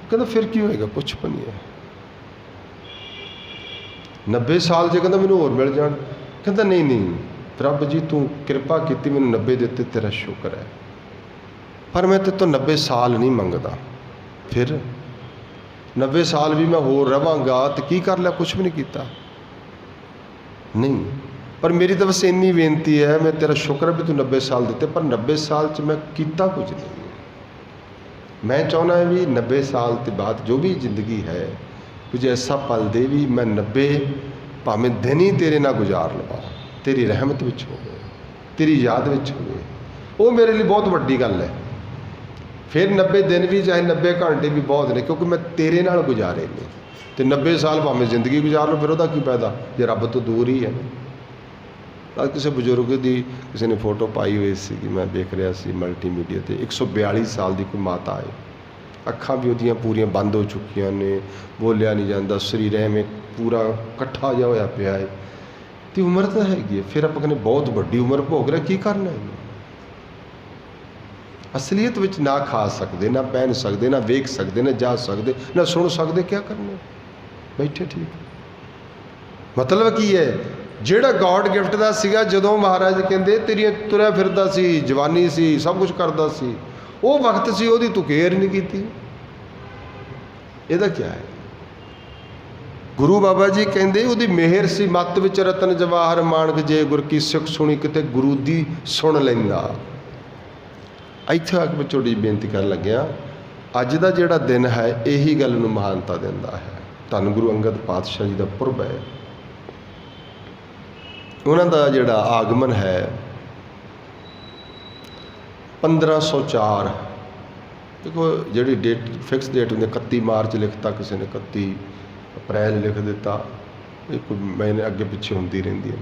ਕਹਿੰਦਾ ਫਿਰ ਕੀ ਹੋਏਗਾ? ਕੁਛ ਵੀ ਨਹੀਂ ਹੈ। 90 ਸਾਲ ਜੇ ਕਹਿੰਦਾ ਮੈਨੂੰ ਹੋਰ ਮਿਲ ਜਾਣ, ਕਹਿੰਦਾ ਨਹੀਂ ਰੱਬ ਜੀ ਤੂੰ ਕਿਰਪਾ ਕੀਤੀ, ਮੈਨੂੰ 90 ਦਿੱਤੇ, ਤੇਰਾ ਸ਼ੁਕਰ ਹੈ, ਪਰ ਮੈਂ ਤੇਰੇ ਤੋਂ 90 ਸਾਲ ਨਹੀਂ ਮੰਗਦਾ। ਫਿਰ 90 ਸਾਲ ਵੀ ਮੈਂ ਹੋਰ ਰਵਾਂਗਾ ਅਤੇ ਕੀ ਕਰ ਲਿਆ? ਕੁਛ ਵੀ ਨਹੀਂ ਕੀਤਾ। ਨਹੀਂ, ਪਰ ਮੇਰੀ ਤਾਂ ਬਸ ਇੰਨੀ ਬੇਨਤੀ ਹੈ, ਮੈਂ ਤੇਰਾ ਸ਼ੁਕਰ ਹੈ ਵੀ ਤੂੰ 90 ਸਾਲ ਦਿੱਤੇ, ਪਰ 90 ਸਾਲ 'ਚ ਮੈਂ ਕੀਤਾ ਕੁਝ ਨਹੀਂ। ਮੈਂ ਚਾਹੁੰਦਾ ਹੈ ਵੀ 90 ਸਾਲ ਤੋਂ ਬਾਅਦ ਜੋ ਵੀ ਜ਼ਿੰਦਗੀ ਹੈ, ਕੁਝ ਐਸਾ ਪਲ ਦੇ ਵੀ ਮੈਂ 90 ਭਾਵੇਂ ਦਿਨ ਹੀ ਤੇਰੇ ਨਾਲ ਗੁਜ਼ਾਰ ਲਵਾਂ, ਤੇਰੀ ਰਹਿਮਤ ਵਿੱਚ ਹੋਵੇ, ਤੇਰੀ ਯਾਦ ਵਿੱਚ ਹੋਵੇ। ਉਹ ਮੇਰੇ ਲਈ ਬਹੁਤ ਵੱਡੀ ਗੱਲ ਹੈ। ਫਿਰ 90 ਦਿਨ ਵੀ ਚਾਹੇ 90 ਘੰਟੇ ਵੀ ਬਹੁਤ ਨੇ, ਕਿਉਂਕਿ ਮੈਂ ਤੇਰੇ ਨਾਲ ਗੁਜ਼ਾਰੇ ਨੇ। ਅਤੇ 90 ਸਾਲ ਭਾਵੇਂ ਜ਼ਿੰਦਗੀ ਗੁਜ਼ਾਰ ਲਓ, ਫਿਰ ਉਹਦਾ ਕੀ ਫਾਇਦਾ ਜੇ ਰੱਬ ਤੋਂ ਦੂਰ ਹੀ ਹੈ। ਅੱਜ ਕਿਸੇ ਬਜ਼ੁਰਗ ਦੀ ਕਿਸੇ ਨੇ ਫੋਟੋ ਪਾਈ ਹੋਈ ਸੀ, ਮੈਂ ਦੇਖ ਰਿਹਾ ਸੀ ਮਲਟੀਮੀਡੀਆ 'ਤੇ। 142 ਸਾਲ ਦੀ ਕੋਈ ਮਾਤਾ ਹੈ, ਅੱਖਾਂ ਵੀ ਉਹਦੀਆਂ ਪੂਰੀਆਂ ਬੰਦ ਹੋ ਚੁੱਕੀਆਂ ਨੇ, ਬੋਲਿਆ ਨਹੀਂ ਜਾਂਦਾ, ਸਰੀਰ ਐਵੇਂ ਪੂਰਾ ਇਕੱਠਾ ਜਿਹਾ ਹੋਇਆ ਪਿਆ ਹੈ। ਅਤੇ ਉਮਰ ਤਾਂ ਹੈਗੀ ਹੈ, ਫਿਰ ਆਪਾਂ ਕਹਿੰਦੇ ਬਹੁਤ ਵੱਡੀ ਉਮਰ ਭੋਗ ਰਿਹਾ, ਕੀ ਕਰਨਾ ਹੈ? ਅਸਲੀਅਤ ਵਿੱਚ ਨਾ ਖਾ ਸਕਦੇ, ਨਾ ਪਹਿਨ ਸਕਦੇ, ਨਾ ਵੇਖ ਸਕਦੇ, ਨਾ ਜਾ ਸਕਦੇ, ਨਾ ਸੁਣ ਸਕਦੇ, ਕਿਆ ਕਰਨਾ? ਬੈਠੇ ਠੀਕ। ਮਤਲਬ ਕੀ ਹੈ? ਜਿਹੜਾ ਗੋਡ ਗਿਫਟ ਦਾ ਸੀਗਾ, ਜਦੋਂ ਮਹਾਰਾਜ ਕਹਿੰਦੇ ਤੇਰੀਆਂ ਤੁਰਿਆ ਫਿਰਦਾ ਸੀ, ਜਵਾਨੀ ਸੀ, ਸਭ ਕੁਝ ਕਰਦਾ ਸੀ, ਉਹ ਵਕਤ ਸੀ, ਉਹਦੀ ਤੂੰ ਕੇਅਰ ਨਹੀਂ ਕੀਤੀ। ਇਹਦਾ ਕੀ ਹੈ? ਗੁਰੂ ਬਾਬਾ ਜੀ ਕਹਿੰਦੇ ਉਹਦੀ ਮਿਹਰ ਸੀ ਮੱਤ ਵਿੱਚ ਰਤਨ ਜਵਾਹਰ ਮਾਣਕ, ਜੇ ਗੁਰ ਕੀ ਸਿੱਖ ਸੁਣੀ ਕਿਤੇ ਗੁਰੂ ਦੀ ਸੁਣ ਲੈਂਦਾ। ਇੱਥੇ ਆ ਕੇ ਮੈਂ ਤੁਹਾਡੀ ਬੇਨਤੀ ਕਰਨ ਲੱਗਿਆ, ਅੱਜ ਦਾ ਜਿਹੜਾ ਦਿਨ ਹੈ ਇਹੀ ਗੱਲ ਨੂੰ ਮਹਾਨਤਾ ਦਿੰਦਾ ਹੈ। ਧੰਨ ਗੁਰੂ ਅੰਗਦ ਪਾਤਸ਼ਾਹ ਜੀ ਦਾ ਪੁਰਬ ਹੈ। ਉਹਨਾਂ ਦਾ ਜਿਹੜਾ ਆਗਮਨ ਹੈ 1504। देखो जी डेट फिक्स डेट होंगे 31 मार्च लिखता, किसी ने 31 अप्रैल लिख दिता, एक महीने अगे पिछे होंगी रही है।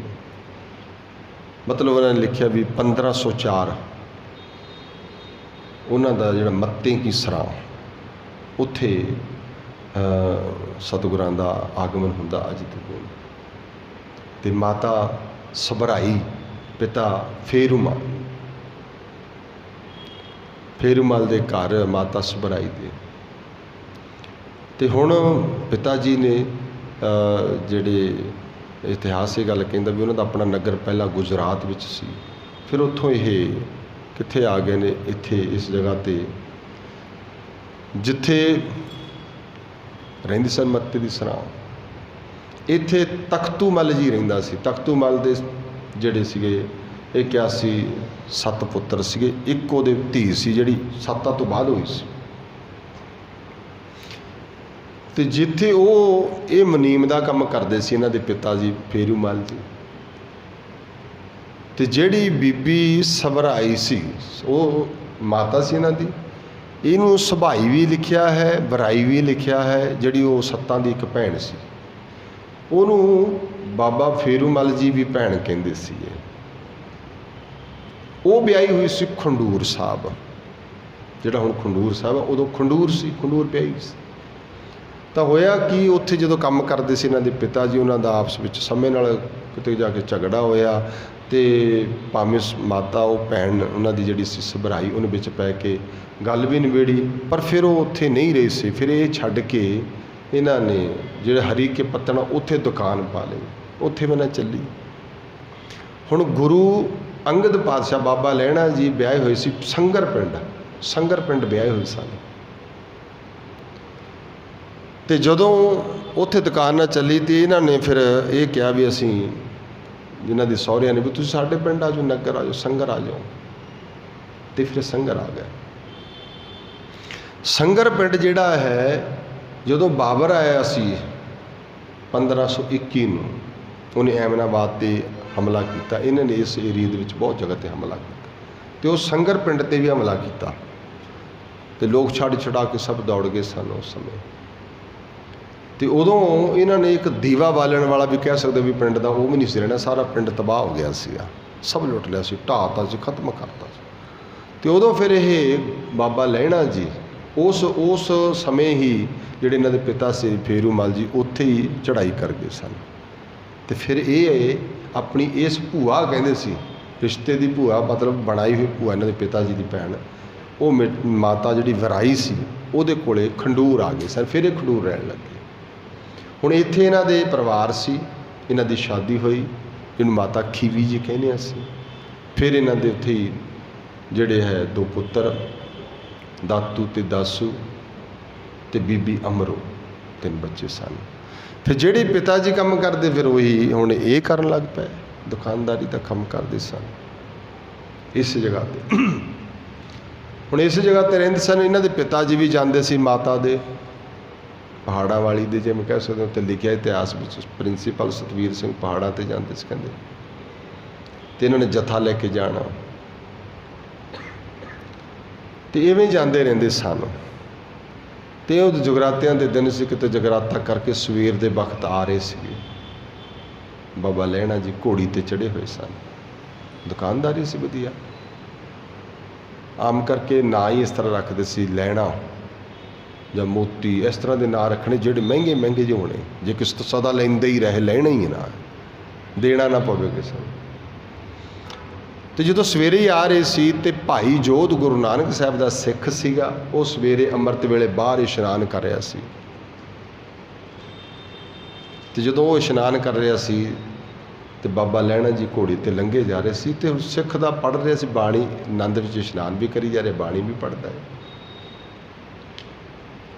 मतलब उन्होंने लिखा भी 1504 उन्होंने जो मत्ते की सरां उत्थे सतगुरां दा आगमन होंदा अज तक। ते माता सबराई पिता फेरूमाल, फेरूमाल दे घर माता सबराई दे। ते हुण पिता जी ने जिहड़े इतिहास ये गल कहंदा भी उन्होंने अपना नगर पहला गुजरात विच सी, फिर उत्थों ये कित्थे आ गए ने इत्थे इस जगह ते जिथे रहिंदे सन मत्ते दी सरां। इत्थे तख्तूमल जी रहिंदा सी। तख्तूमल दे जिहड़े सीगे 81 7 पुत्र सीगे, एक उहदे धी सी जिहड़ी 7 तो बाद हुई सी। ते जिथे वो ये मुनीम का काम करते सी इन्हां दे पिता जी फेरूमाल जी, ते जिहड़ी बीबी सबराई सी वो माता सी इन्हां दी। इनू सभाई भी लिखिया है, बराई भी लिखिया है। जिहड़ी वो सत्तां दी एक भैन सी उन्होंने बाबा फेरूमल जी भी भैन कहंदे सीगे। वो ब्याही हुई सी खंडूर साहब, जिहड़ा हुण खंडूर साहब है, उदों खंडूर सी, खंडूर ब्याही सी। तो होया कि उत्थे जदों काम करते सी इन्हां दे पिता जी, उन्हां दा आपस विच समय नाल किते जाके झगड़ा होया, ते भावें माता वो भैन उन्हां दी जिहड़ी सी सबराई उन्हें विच पै के गल भी निबेड़ी, पर फिर वो उत्थे नहीं रही सी। फिर ये छड्ड के इन्हां ने जिहड़े हरी के पत्तन उत्थे दुकान पा लई, उत्थे भी ना चली। हुण गुरु अंगद पातशाह बाबा लैणा जी ब्याहे होए सी संगर पिंड, संगर पिंड ब्याहे होए सन। ते जदों उत्थे दुकान ना चली तो इन्हां ने फिर ये कहा भी असीं जिन्हां दी सौहरियां ने भी तुसीं साडे पिंड आ जाओ, नगर आ जाओ, संगर आ जाओ। तो फिर संगर आ गए। संगर पिंड जिहड़ा है जदों बाबर आया सी 1521 नूं, उन्हें ऐमनाबाद ते हमला किया। इन्हां ने इस एरिए दे विच बहुत जगह ते हमला किया, तो उस संगर पिंड ते भी हमला किया। तो लोग छड़ छड़ा के सब दौड़ गए सन उस समय। तो उदों इन्हां ने एक दीवा बालन वाला भी कह सकते भी पिंड का वो भी नहीं सी रहना, सारा पिंड तबाह हो गया सीगा, सब लुट लिया सी, ढाता सी, खत्म करता सी। तो उदों फिर ये बाबा लैणा जी उस समय ही जिहड़े इन्हां दे पिता से फेरूमल जी उत्थे ही चढ़ाई कर गए सन। तो फिर ये अपनी इस भूआ कहंदे सी, रिश्ते की भूआ मतलब बनाई हुई भूआ इन्हां दे पिता जी की भैन, वो माता जिहड़ी वराई सी उहदे कोले खंडूर आ गए सन। फिर ये खंडूर रहन लगे। हुण इत्थे इन्हां दे परिवार सी, इन्हां दी शादी हुई, जिन्होंने माता खीवी जी कहने सी। फिर इन्हां दे उत्थे ही जिहड़े है 2 पुत्र दातू ते दासू ते बीबी अमरो, 3 बच्चे सन। फिर जिहड़े पिता जी काम करते फिर वही हुण ये करन लग पे, दुकानदारी का काम करते सन इस जगह ते। हुण इस जगह ते रहिंदे सन। इन्हां दे पिता जी भी जांदे सी माता दे पहाड़ा वाली दे, जिवें कह सकते हो, तो लिखिया इतिहास में प्रिंसीपल सतवीर सिंह पहाड़ा ते जांदे सी कहंदे, ते इन्होंने जत्था लेके जाना, तो इवें जाते रहंदे सन। तो उह जगरातियां दे दिन से किते जगराता करके सवेर दे वक्त आ रहे थे। बाबा लैणा जी घोड़ी ते चढ़े हुए सन, दुकानदारी सी वधिया। आम करके ना ही इस तरह रखते सी लैणा या मोती, इस तरह के ना रखने जिहड़े महंगे महंगे जो होने, जे किस तो सदा लेंदे ही रहे, लेना ही ना, देना ना पवे किसी नूं। तो जो सवेरे ही आ रहे सी ते भाई जोध गुरु नानक साहब का सिख सीगा, वो सवेरे अमृत वेले बाहर इशनान कर रहा सी। तो जो वो इशनान कर रहा सी तो बाबा लैणा जी घोड़ी ते लंघे जा रहे सी, तो सिख का पढ़ रहा सी बाणी, आनंद विच इशनान भी करी जा रहे, बाणी भी पढ़ता है।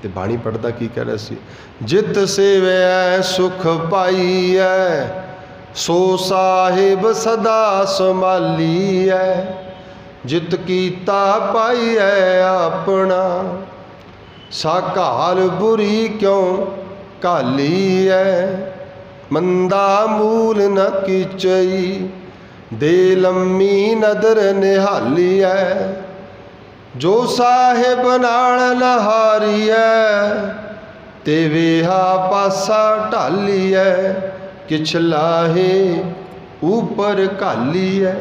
तो बाणी पढ़ता की कह रहा सी, जित सेवै सुख पाईऐ सो साहिब सदा संभालीऐ, जित कीता पाईऐ अपना साकाल बुरी क्यों कालीऐ। मंदा मूल न कीचई, दे लम्मी नदर निहाली है, जो साहिब नाल नहारी है, ते वेहा पासा ढाली है, किछ लाहे ऊपर घाली है।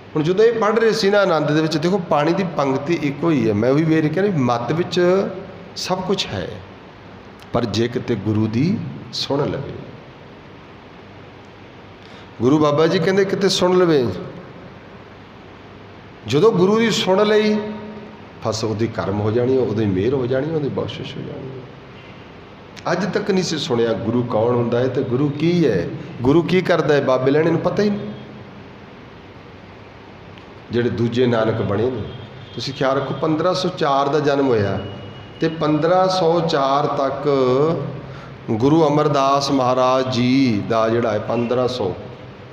ਹੁਣ ਜਦੋਂ ਇਹ ਪੜ੍ਹ ਰਹੇ ਸੀ ਨਾ ਆਨੰਦ ਦੇ ਵਿੱਚ, ਦੇਖੋ ਪਾਣੀ ਦੀ ਪੰਕਤੀ ਇੱਕੋ ਹੀ ਹੈ। ਮੈਂ ਉਹੀ ਵੇਖ ਕੇ ਵੀ ਮੱਤ ਵਿੱਚ ਸਭ ਕੁਝ ਹੈ, ਪਰ ਜੇ ਕਿਤੇ ਗੁਰੂ ਦੀ ਸੁਣ ਲਵੇ, ਗੁਰੂ ਬਾਬਾ ਜੀ ਕਹਿੰਦੇ ਕਿਤੇ ਸੁਣ ਲਵੇ, ਜਦੋਂ ਗੁਰੂ ਦੀ ਸੁਣ ਲਈ ਬਸ ਉਹਦੀ ਕਰਮ ਹੋ ਜਾਣੀ, ਉਹਦੀ ਮਿਹਰ ਹੋ ਜਾਣੀ, ਉਹਦੀ ਬਖਸ਼ਿਸ਼ ਹੋ ਜਾਣੀ। ਅੱਜ ਤੱਕ ਨਹੀਂ ਸੀ ਸੁਣਿਆ ਗੁਰੂ ਕੌਣ ਹੁੰਦਾ ਹੈ ਤੇ ਗੁਰੂ ਕੀ ਹੈ, ਗੁਰੂ ਕੀ ਕਰਦਾ ਹੈ। ਬਾਬੇ ਲੈਣੇ ਨੂੰ ਪਤਾ ਹੀ ਨਹੀਂ, ਜਿਹੜੇ ਦੂਜੇ ਨਾਨਕ ਬਣੇ ਨੇ। ਤੁਸੀਂ ਖਿਆਲ ਰੱਖੋ 1504 ਦਾ ਜਨਮ ਹੋਇਆ ਅਤੇ 1504 ਤੱਕ ਗੁਰੂ ਅਮਰਦਾਸ ਮਹਾਰਾਜ ਜੀ ਦਾ ਜਿਹੜਾ ਹੈ 1500,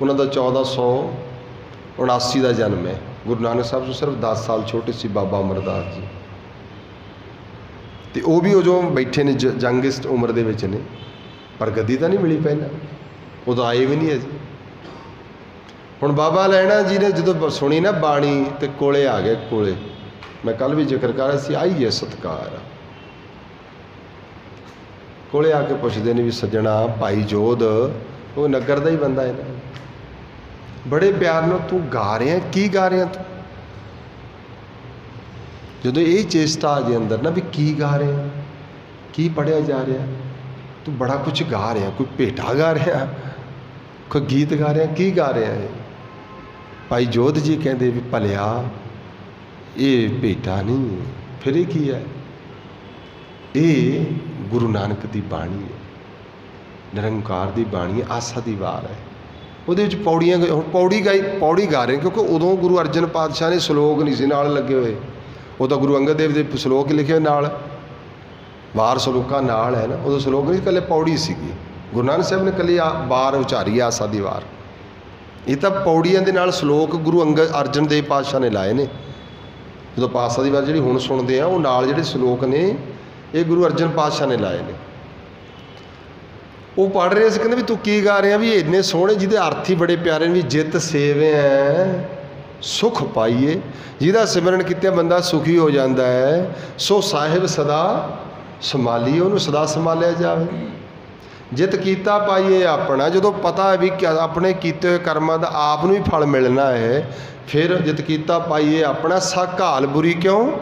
ਉਹਨਾਂ ਦਾ 1479 ਦਾ ਜਨਮ ਹੈ। ਗੁਰੂ ਨਾਨਕ ਸਾਹਿਬ ਤੋਂ ਸਿਰਫ 10 ਸਾਲ ਛੋਟੇ ਸੀ ਬਾਬਾ ਅਮਰਦਾਸ ਜੀ, ਅਤੇ ਉਹ ਵੀ ਉਦੋਂ ਬੈਠੇ ਨੇ ਯੰਗੈਸਟ ਉਮਰ ਦੇ ਵਿੱਚ ਨੇ, ਪਰ ਗੱਦੀ ਤਾਂ ਨਹੀਂ ਮਿਲੀ ਪਹਿਲਾਂ, ਉਦੋਂ ਆਏ ਵੀ ਨਹੀਂ ਅਜੇ। ਹੁਣ ਬਾਬਾ ਲੈਣਾ ਜੀ ਨੇ ਜਦੋਂ ਸੁਣੀ ਨਾ ਬਾਣੀ ਤੇ ਕੋਲੇ ਆ ਗਏ। ਕੋਲੇ ਮੈਂ ਕੱਲ੍ਹ ਵੀ ਜ਼ਿਕਰ ਕਰ ਰਿਹਾ ਸੀ, ਆਈ ਹੈ ਸਤਿਕਾਰ। ਕੋਲੇ ਆ ਕੇ ਪੁੱਛਦੇ ਨੇ ਵੀ ਸੱਜਣਾ ਭਾਈ ਜੋਧ, ਉਹ ਨਗਰ ਦਾ ਹੀ ਬੰਦਾ ਹੈ ਨਾ, ਬੜੇ ਪਿਆਰ ਨਾਲ ਤੂੰ ਗਾ ਰਿਹਾ, ਕੀ ਗਾ ਰਿਹਾ ਤੂੰ? ਜਦੋਂ ਇਹ ਚੇਸਟਾ ਆ ਜੇ ਅੰਦਰ ਨਾ ਵੀ ਕੀ ਗਾ ਰਿਹਾ, ਕੀ ਪੜ੍ਹਿਆ ਜਾ ਰਿਹਾ, ਤੂੰ ਬੜਾ ਕੁਛ ਗਾ ਰਿਹਾ, ਕੋਈ ਭੇਟਾ ਗਾ ਰਿਹਾ, ਕੋਈ ਗੀਤ ਗਾ ਰਿਹਾ, ਕੀ ਗਾ ਰਿਹਾ ਹੈ? ਭਾਈ ਜੋਧ ਜੀ ਕਹਿੰਦੇ ਵੀ ਭਲਿਆ ਇਹ ਭੇਟਾ ਨਹੀਂ, ਫਿਰ ਇਹ ਕੀ ਹੈ? ਇਹ ਗੁਰੂ ਨਾਨਕ ਦੀ ਬਾਣੀ ਹੈ, ਨਿਰੰਕਾਰ ਦੀ ਬਾਣੀ ਹੈ, ਆਸਾ ਦੀ ਵਾਰ ਹੈ। ਉਹਦੇ ਵਿੱਚ ਪੌੜੀਆਂ, ਹੁਣ ਪੌੜੀ ਗਾ ਰਹੇ, ਕਿਉਂਕਿ ਉਦੋਂ ਗੁਰੂ ਅਰਜਨ ਪਾਤਸ਼ਾਹ ਨੇ ਸਲੋਕ ਨਹੀਂ ਸੀ ਨਾਲ ਲੱਗੇ ਹੋਏ, ਉਹ ਤਾਂ ਗੁਰੂ ਅੰਗਦ ਦੇਵ ਦੇ ਸਲੋਕ ਲਿਖੇ ਨਾਲ, ਵਾਰ ਸਲੋਕਾਂ ਨਾਲ ਹੈ ਨਾ, ਉਦੋਂ ਸਲੋਕ ਨਹੀਂ, ਇਕੱਲੇ ਪੌੜੀ ਸੀਗੀ। ਗੁਰੂ ਨਾਨਕ ਸਾਹਿਬ ਨੇ ਇਕੱਲੀ ਵਾਰ ਉਚਾਰੀ, ਆਸਾ ਦੀ ਵਾਰ। ਇਹ ਤਾਂ ਪੌੜੀਆਂ ਦੇ ਨਾਲ ਸਲੋਕ ਗੁਰੂ ਅੰਗਦ ਅਰਜਨ ਦੇਵ ਪਾਤਸ਼ਾਹ ਨੇ ਲਾਏ ਨੇ। ਜਦੋਂ ਆਸਾ ਦੀ ਵਾਰ ਜਿਹੜੀ ਹੁਣ ਸੁਣਦੇ ਆ, ਉਹ ਨਾਲ ਜਿਹੜੇ ਸਲੋਕ ਨੇ ਇਹ ਗੁਰੂ ਅਰਜਨ ਪਾਤਸ਼ਾਹ ਨੇ ਲਾਏ ਨੇ। ਉਹ ਪੜ੍ਹ ਰਹੇ ਸੀ, ਕਹਿੰਦੇ ਵੀ ਤੂੰ ਕੀ ਗਾ ਰਿਹਾ? ਵੀ ਇੰਨੇ ਸੋਹਣੇ ਜਿਹਦੇ ਅਰਥ ਹੀ ਬੜੇ ਪਿਆਰੇ ਨੇ, ਵੀ ਜਿੱਤ ਸੇਵਿਆ ਸੁਖ ਪਾਈਏ, ਜਿਹਦਾ ਸਿਮਰਨ ਕੀਤਿਆਂ ਬੰਦਾ ਸੁਖੀ ਹੋ ਜਾਂਦਾ ਹੈ, ਸੋ ਸਾਹਿਬ ਸਦਾ ਸੰਭਾਲੀਏ, ਉਹਨੂੰ ਸਦਾ ਸੰਭਾਲਿਆ ਜਾਵੇ। ਜਿਤ ਕੀਤਾ ਪਾਈਏ ਆਪਣਾ, ਜਦੋਂ ਪਤਾ ਹੈ ਵੀ ਆਪਣੇ ਕੀਤੇ ਹੋਏ ਕਰਮਾਂ ਦਾ ਆਪ ਨੂੰ ਹੀ ਫਲ ਮਿਲਣਾ ਹੈ, ਫਿਰ ਜਿਤ ਕੀਤਾ ਪਾਈਏ ਆਪਣਾ, ਸਾ ਘਾਲ ਬੁਰੀ ਕਿਉਂ,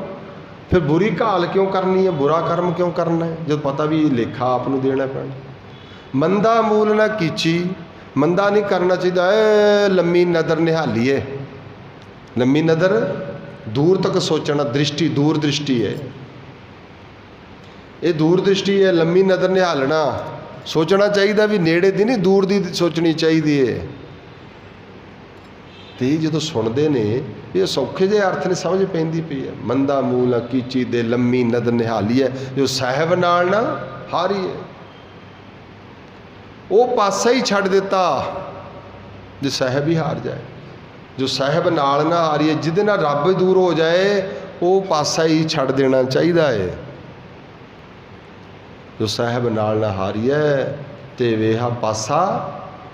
ਫਿਰ ਬੁਰੀ ਘਾਲ ਕਿਉਂ ਕਰਨੀ ਹੈ, ਬੁਰਾ ਕਰਮ ਕਿਉਂ ਕਰਨਾ ਹੈ, ਜਦੋਂ ਪਤਾ ਵੀ ਲੇਖਾ ਆਪ ਨੂੰ ਦੇਣਾ ਪੈਣਾ। ਮੰਦਾ ਮੂਲ ਨਾ ਕੀਚੀ, ਮੰਦਾ ਨਹੀਂ ਕਰਨਾ ਚਾਹੀਦਾ। ਲੰਮੀ ਨਦਰ ਨਿਹਾਲੀਏ, ਲੰਮੀ ਨਦਰ ਦੂਰ ਤੱਕ ਸੋਚਣਾ, ਦ੍ਰਿਸ਼ਟੀ, ਦੂਰ ਦ੍ਰਿਸ਼ਟੀ ਹੈ ਇਹ, ਦੂਰ ਦ੍ਰਿਸ਼ਟੀ ਹੈ। ਲੰਮੀ ਨਦਰ ਨਿਹਾਲਣਾ, ਸੋਚਣਾ ਚਾਹੀਦਾ ਵੀ ਨੇੜੇ ਦੀ ਨਹੀਂ, ਦੂਰ ਦੀ ਸੋਚਣੀ ਚਾਹੀਦੀ ਹੈ। ਅਤੇ ਜਦੋਂ ਸੁਣਦੇ ਨੇ ਇਹ ਸੌਖੇ ਜਿਹੇ ਅਰਥ ਨੇ, ਸਮਝ ਪੈਂਦੀ ਪਈ ਹੈ। ਮੰਦਾ ਮੂਲ ਕੀਚੀ ਦੇ ਲੰਮੀ ਨਦਰ ਨਿਹਾਲੀ ਹੈ, ਜੋ ਸਾਹਿਬ ਨਾਲ ਨਾ ਹਾਰੀ ਹੈ। ਉਹ ਪਾਸਾ ਹੀ ਛੱਡ ਦਿੱਤਾ ਜੇ ਸਾਹਿਬ ਹੀ ਹਾਰ ਜਾਏ, ਜੋ ਸਾਹਿਬ ਨਾਲ ਨਾ ਹਾਰੀ ਹੈ, ਜਿਹਦੇ ਨਾਲ ਰੱਬ ਦੂਰ ਹੋ ਜਾਏ, ਉਹ ਪਾਸਾ ਹੀ ਛੱਡ ਦੇਣਾ ਚਾਹੀਦਾ ਹੈ। ਜੋ ਸਾਹਿਬ ਨਾਲ ਨਾ ਹਾਰੀਐ, ਤੇ ਵੇਹਾ ਪਾਸਾ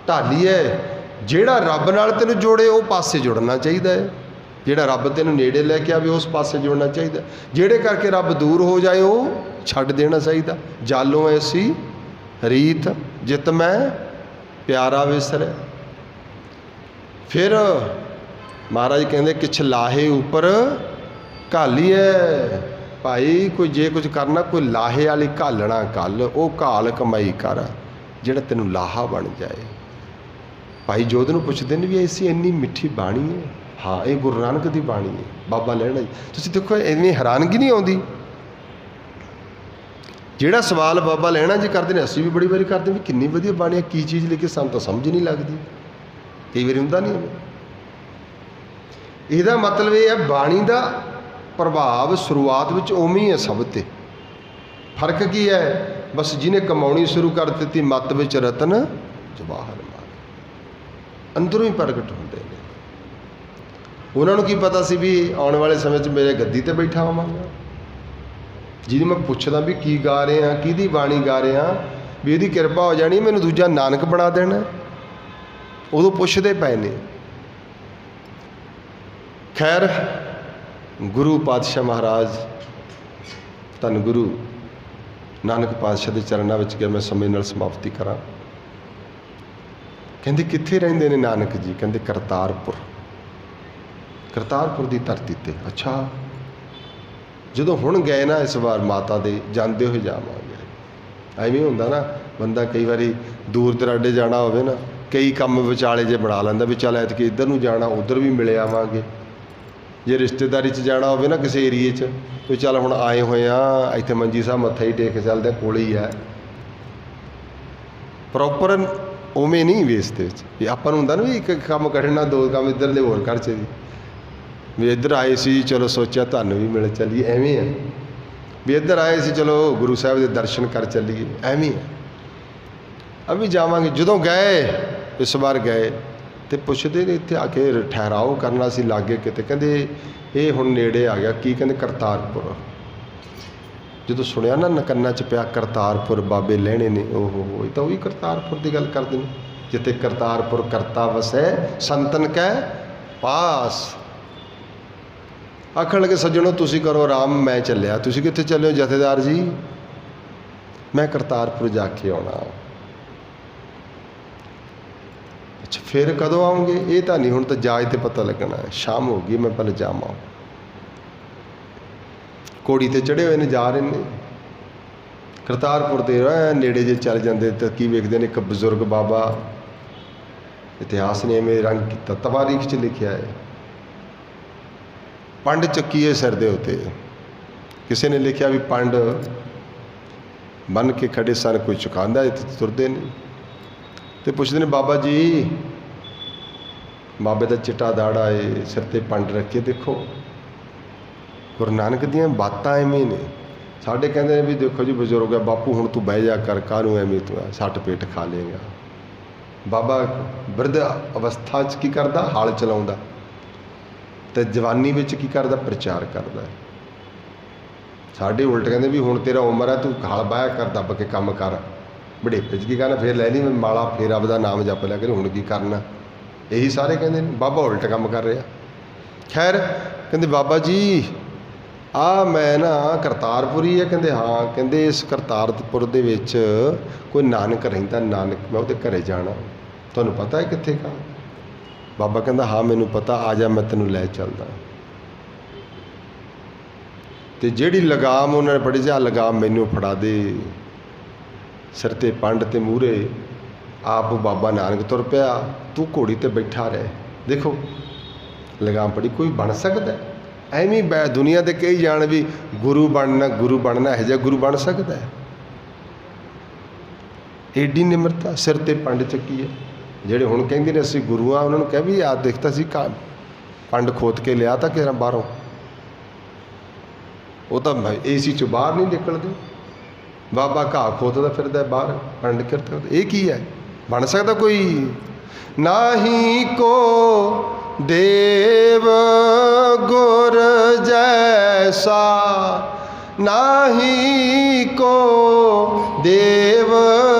ਢਾਲੀਐ। ਜਿਹੜਾ ਰੱਬ ਨਾਲ ਤੈਨੂੰ ਜੋੜੇ, ਉਹ ਪਾਸੇ ਜੁੜਨਾ ਚਾਹੀਦਾ ਹੈ। ਜਿਹੜਾ ਰੱਬ ਤੈਨੂੰ ਨੇੜੇ ਲੈ ਕੇ ਆਵੇ, ਉਸ ਪਾਸੇ ਜੁੜਨਾ ਚਾਹੀਦਾ। ਜਿਹੜੇ ਕਰਕੇ ਰੱਬ ਦੂਰ ਹੋ ਜਾਏ, ਉਹ ਛੱਡ ਦੇਣਾ ਚਾਹੀਦਾ। ਜਾਲੋਂ ਐਸੀ ਰੀਤ ਜਿਤ ਮੈਂ ਪਿਆਰਾ ਵਿਸਰੈ। ਫਿਰ ਮਹਾਰਾਜ ਕਹਿੰਦੇ ਕਿਛ ਲਾਹੇ ਉੱਪਰ ਘਾਲੀਐ। ਭਾਈ ਕੋਈ ਜੇ ਕੁਝ ਕਰਨਾ, ਕੋਈ ਲਾਹੇ ਵਾਲੀ ਘਾਲਣਾ ਘੱਲ, ਉਹ ਘਾਲ ਕਮਾਈ ਕਰ ਜਿਹੜਾ ਤੈਨੂੰ ਲਾਹਾ ਬਣ ਜਾਏ। ਭਾਈ ਜੋਧ ਨੂੰ ਪੁੱਛਦੇ ਨੇ ਵੀ ਐਸੀ ਇੰਨੀ ਮਿੱਠੀ ਬਾਣੀ ਹੈ? ਹਾਂ, ਇਹ ਗੁਰੂ ਨਾਨਕ ਦੀ ਬਾਣੀ ਹੈ, ਬਾਬਾ ਲੈਣਾ ਜੀ। ਤੁਸੀਂ ਦੇਖੋ ਇੰਨੀ ਹੈਰਾਨਗੀ ਨਹੀਂ ਆਉਂਦੀ? ਜਿਹੜਾ ਸਵਾਲ ਬਾਬਾ ਲੈਣਾ ਜੀ ਕਰਦੇ ਨੇ, ਅਸੀਂ ਵੀ ਬੜੀ ਵਾਰੀ ਕਰਦੇ ਵੀ ਕਿੰਨੀ ਵਧੀਆ ਬਾਣੀ ਹੈ, ਕੀ ਚੀਜ਼ ਲਿਖੀ, ਸਾਨੂੰ ਤਾਂ ਸਮਝ ਨਹੀਂ ਲੱਗਦੀ। ਕਈ ਵਾਰੀ ਹੁੰਦਾ ਨਹੀਂ। ਇਹਦਾ ਮਤਲਬ ਇਹ ਹੈ ਬਾਣੀ ਦਾ ਪ੍ਰਭਾਵ ਸ਼ੁਰੂਆਤ ਵਿੱਚ ਉਵੇਂ ਹੀ ਹੈ ਸਭ 'ਤੇ। ਫਰਕ ਕੀ ਹੈ? ਬਸ ਜਿਹਨੇ ਕਮਾਉਣੀ ਸ਼ੁਰੂ ਕਰ ਦਿੱਤੀ, ਮੱਤ ਵਿੱਚ ਰਤਨ ਜਵਾਹਰ ਮਾਰ, ਅੰਦਰੋਂ ਹੀ ਪ੍ਰਗਟ ਹੁੰਦੇ ਨੇ। ਉਹਨਾਂ ਨੂੰ ਕੀ ਪਤਾ ਸੀ ਵੀ ਆਉਣ ਵਾਲੇ ਸਮੇਂ 'ਚ ਮੇਰੇ ਗੱਦੀ 'ਤੇ ਬੈਠਾ ਹੋਵਾਂਗਾ। ਜਿਹਦੀ ਮੈਂ ਪੁੱਛਦਾ ਵੀ ਕੀ ਗਾ ਰਹੇ ਹਾਂ, ਕਿਹਦੀ ਬਾਣੀ ਗਾ ਰਹੇ ਹਾਂ, भी ਇਹਦੀ ਕਿਰਪਾ ਹੋ ਜਾਣੀ, ਮੈਨੂੰ ਦੂਜਾ ਨਾਨਕ ਬਣਾ ਦੇਣਾ। ਉਦੋਂ ਪੁੱਛਦੇ ਪਏ ਨੇ। ਖੈਰ ਗੁਰੂ ਪਾਤਸ਼ਾਹ ਮਹਾਰਾਜ ਧੰਨ ਗੁਰੂ ਨਾਨਕ ਪਾਤਸ਼ਾਹ ਦੇ ਚਰਨਾਂ ਵਿੱਚ ਗਿਆ। ਮੈਂ ਸਮੇਂ ਨਾਲ ਸਮਾਪਤੀ ਕਰਾਂ। ਕਹਿੰਦੇ ਕਿੱਥੇ ਰਹਿੰਦੇ ਨੇ ਨਾਨਕ ਜੀ? ਕਹਿੰਦੇ ਕਰਤਾਰਪੁਰ, ਕਰਤਾਰਪੁਰ ਦੀ ਧਰਤੀ 'ਤੇ। ਅੱਛਾ, ਜਦੋਂ ਹੁਣ ਗਏ ਨਾ ਇਸ ਵਾਰ ਮਾਤਾ ਦੇ, ਜਾਂਦੇ ਹੋਏ ਜਾਵਾਂਗੇ। ਐਵੇਂ ਹੁੰਦਾ ਨਾ, ਬੰਦਾ ਕਈ ਵਾਰੀ ਦੂਰ ਦਰਾਡੇ ਜਾਣਾ ਹੋਵੇ ਨਾ, ਕਈ ਕੰਮ ਵਿਚਾਲੇ ਜੇ ਬਣਾ ਲੈਂਦਾ ਵੀ ਚੱਲ ਐਤਕੀ ਇੱਧਰ ਨੂੰ ਜਾਣਾ, ਉੱਧਰ ਵੀ ਮਿਲ ਆਵਾਂਗੇ। ਜੇ ਰਿਸ਼ਤੇਦਾਰੀ 'ਚ ਜਾਣਾ ਹੋਵੇ ਨਾ ਕਿਸੇ ਏਰੀਏ 'ਚ, ਵੀ ਚੱਲ ਹੁਣ ਆਏ ਹੋਏ ਆ ਇੱਥੇ ਮੰਜੀ ਸਾਹਿਬ ਮੱਥਾ ਹੀ ਟੇਕ ਕੇ ਚੱਲਦੇ, ਕੋਲ ਹੀ ਹੈ। ਪ੍ਰੋਪਰ ਉਵੇਂ ਨਹੀਂ ਵੇਸ ਦੇ ਵਿੱਚ ਵੀ ਆਪਾਂ ਨੂੰ ਹੁੰਦਾ ਨਾ ਵੀ ਇੱਕ ਕੰਮ ਕੱਢਣਾ, ਦੋ ਕੰਮ ਇੱਧਰਲੇ ਹੋਰ ਕਰ ਚਾਹੀਦੀ, ਵੀ ਇੱਧਰ ਆਏ ਸੀ ਚਲੋ ਸੋਚਿਆ ਤੁਹਾਨੂੰ ਵੀ ਮਿਲ ਚੱਲੀਏ। ਐਵੇਂ ਹੈ ਵੀ ਇੱਧਰ ਆਏ ਸੀ ਚਲੋ ਗੁਰੂ ਸਾਹਿਬ ਦੇ ਦਰਸ਼ਨ ਕਰ ਚੱਲੀਏ, ਐਵੇਂ ਹੈ। ਅਭੀ ਜਾਵਾਂਗੇ। ਜਦੋਂ ਗਏ, ਇਸ ਵਾਰ ਗਏ ਤੇ ਪੁੱਛਦੇ ਨੇ ਇੱਥੇ ਆ ਕੇ ਠਹਿਰਾਓ ਕਰਨਾ ਸੀ ਲਾਗੇ ਕਿਤੇ। ਕਹਿੰਦੇ ਇਹ ਹੁਣ ਨੇੜੇ ਆ ਗਿਆ। ਕੀ? ਕਹਿੰਦੇ ਕਰਤਾਰਪੁਰ। ਜਦੋਂ ਸੁਣਿਆ ਨਾ ਨਕੰਨਾਂ 'ਚ ਪਿਆ ਕਰਤਾਰਪੁਰ ਬਾਬੇ ਲੈਣੇ ਨੇ, ਓਹੋ ਇਹ ਤਾਂ ਉਹੀ ਕਰਤਾਰਪੁਰ ਦੀ ਗੱਲ ਕਰਦੇ ਨੇ ਜਿੱਥੇ ਕਰਤਾਰਪੁਰ ਕਰਤਾ ਵਸੈ ਸੰਤਨ ਕੈ ਪਾਸ। ਆਖਣ ਲੱਗੇ ਸੱਜਣੋ ਤੁਸੀਂ ਕਰੋ ਆਰਾਮ, ਮੈਂ ਚੱਲਿਆ। ਤੁਸੀਂ ਕਿੱਥੇ ਚੱਲੇ ਹੋ? ਜਥੇਦਾਰ ਜੀ ਮੈਂ ਕਰਤਾਰਪੁਰ ਜਾ ਕੇ ਆਉਣਾ। ਅੱਛਾ ਫਿਰ ਕਦੋਂ ਆਉਂਗੇ? ਇਹ ਤਾਂ ਨਹੀਂ, ਹੁਣ ਤਾਂ ਜਾਜ 'ਤੇ ਪਤਾ ਲੱਗਣਾ ਹੈ। ਸ਼ਾਮ ਹੋ ਗਈ, ਮੈਂ ਪਹਿਲਾਂ ਜਾਵਾਂ। ਘੋੜੀ 'ਤੇ ਚੜ੍ਹੇ ਹੋਏ ਨੇ, ਜਾ ਰਹੇ ਨੇ ਕਰਤਾਰਪੁਰ ਦੇ ਨੇੜੇ ਜੇ ਚੱਲ ਜਾਂਦੇ ਤਾਂ ਕੀ ਵੇਖਦੇ ਨੇ? ਇੱਕ ਬਜ਼ੁਰਗ ਬਾਬਾ, ਇਤਿਹਾਸ ਨੇ ਐਵੇਂ ਰੰਗ ਕੀਤਾ, ਤਵਾਰੀਖ 'ਚ ਲਿਖਿਆ ਹੈ, ਪੰਡ ਚੱਕੀਏ ਸਿਰ ਦੇ ਉੱਤੇ। ਕਿਸੇ ਨੇ ਲਿਖਿਆ ਵੀ ਪੰਡ ਬੰਨ੍ਹ ਕੇ ਖੜੇ ਸਨ, ਕੋਈ ਚੁਕਾਉਂਦਾ ਤੁਰਦੇ ਨੇ। ਤੇ ਪੁੱਛਦੇ ਨੇ ਬਾਬਾ ਜੀ, ਬਾਬੇ ਦਾ ਚਿੱਟਾ ਦਾੜਾ ਏ, ਸਿਰ 'ਤੇ ਪੰਡ ਰੱਖੇ। ਦੇਖੋ ਗੁਰੂ ਨਾਨਕ ਦੀਆਂ ਬਾਤਾਂ ਐਵੇਂ ਨੇ। ਸਾਡੇ ਕਹਿੰਦੇ ਨੇ ਵੀ ਦੇਖੋ ਜੀ ਬਜ਼ੁਰਗ ਹੈ, ਬਾਪੂ ਹੁਣ ਤੂੰ ਬਹਿ ਜਾ ਕਰ, ਕਾਹਨੂੰ ਐਵੇਂ ਤੂੰ ਸੱਟ ਪੇਟ ਖਾ ਲੇਗਾ। ਬਾਬਾ ਬਿਰਧ ਅਵਸਥਾ 'ਚ ਕੀ ਕਰਦਾ? ਹਲ ਚਲਾਉਂਦਾ। ਅਤੇ ਜਵਾਨੀ ਵਿੱਚ ਕੀ ਕਰਦਾ? ਪ੍ਰਚਾਰ ਕਰਦਾ। ਸਾਡੇ ਉਲਟ ਕਹਿੰਦੇ ਵੀ ਹੁਣ ਤੇਰਾ ਉਮਰ ਹੈ, ਤੂੰ ਹਲ ਬਾਹਿਆ ਕਰ, ਦੱਬ ਕੇ ਕੰਮ ਕਰ। ਬੁਢੇਪੇ 'ਚ ਕੀ ਕਰਨਾ? ਫਿਰ ਲੈ ਲਈ ਮਾਲਾ, ਫਿਰ ਆਪਦਾ ਨਾਮ ਜਪ ਲਿਆ ਕਰੇ, ਹੁਣ ਕੀ ਕਰਨਾ? ਇਹੀ ਸਾਰੇ ਕਹਿੰਦੇ ਨੇ। ਬਾਬਾ ਉਲਟ ਕੰਮ ਕਰ ਰਿਹਾ। ਖੈਰ ਕਹਿੰਦੇ ਬਾਬਾ ਜੀ ਆ ਮੈਂ ਨਾ ਕਰਤਾਰਪੁਰ ਹੀ ਹੈ। ਕਹਿੰਦੇ ਹਾਂ। ਕਹਿੰਦੇ ਇਸ ਕਰਤਾਰਪੁਰ ਦੇ ਵਿੱਚ ਕੋਈ ਨਾਨਕ ਰਹਿੰਦਾ, ਨਾਨਕ, ਮੈਂ ਉਹਦੇ ਘਰੇ ਜਾਣਾ, ਤੁਹਾਨੂੰ ਪਤਾ ਹੈ ਕਿੱਥੇ ਕਾ? ਬਾਬਾ ਕਹਿੰਦਾ ਹਾਂ ਮੈਨੂੰ ਪਤਾ, ਆ ਜਾ ਮੈਂ ਤੈਨੂੰ ਲੈ ਚੱਲਦਾ। ਅਤੇ ਜਿਹੜੀ ਲਗਾਮ ਉਹਨਾਂ ਨੇ ਫੜੀ ਸੀ, ਆਹ ਲਗਾਮ ਮੈਨੂੰ ਫੜਾ ਦੇ। ਸਿਰ 'ਤੇ ਪੰਡ ਅਤੇ ਮੂਹਰੇ ਆਪ ਬਾਬਾ ਨਾਨਕ ਤੁਰ ਪਿਆ, ਤੂੰ ਘੋੜੀ 'ਤੇ ਬੈਠਾ ਰਹਿ। ਦੇਖੋ ਲਗਾਮ ਫੜੀ। ਕੋਈ ਬਣ ਸਕਦਾ ਐਵੇਂ ਦੁਨੀਆ ਦੇ ਕਈ ਜਾਣ ਵੀ ਗੁਰੂ ਬਣਨਾ, ਗੁਰੂ ਬਣਨਾ, ਇਹੋ ਜਿਹਾ ਗੁਰੂ ਬਣ ਸਕਦਾ? ਏਡੀ ਨਿਮਰਤਾ, ਸਿਰ 'ਤੇ ਪੰਡ ਚੱਕੀ ਹੈ। ਜਿਹੜੇ ਹੁਣ ਕਹਿੰਦੇ ਨੇ ਅਸੀਂ ਗੁਰੂ ਆ, ਉਹਨਾਂ ਨੂੰ ਕਹਿ ਵੀ ਆ ਦੇਖਤਾ ਸੀ ਪੰਡ ਖੋਤ ਕੇ ਲਿਆ ਤਾਂ ਕਿਹੜਾ ਬਾਹਰੋਂ, ਉਹ ਤਾਂ ਏਸੀ 'ਚੋਂ ਬਾਹਰ ਨਹੀਂ ਨਿਕਲਦੇ। ਬਾਬਾ ਘਾਹ ਖੋਤਦਾ ਫਿਰਦਾ ਬਾਹਰ, ਪੰਡ ਕਿਰਤ। ਇਹ ਕੀ ਹੈ? ਬਣ ਸਕਦਾ ਕੋਈ? ਨਾਹੀ ਕੋ ਦੇਵ ਗੁਰ ਜੈਸਾ, ਨਾਹੀ ਕੋ ਦੇਵ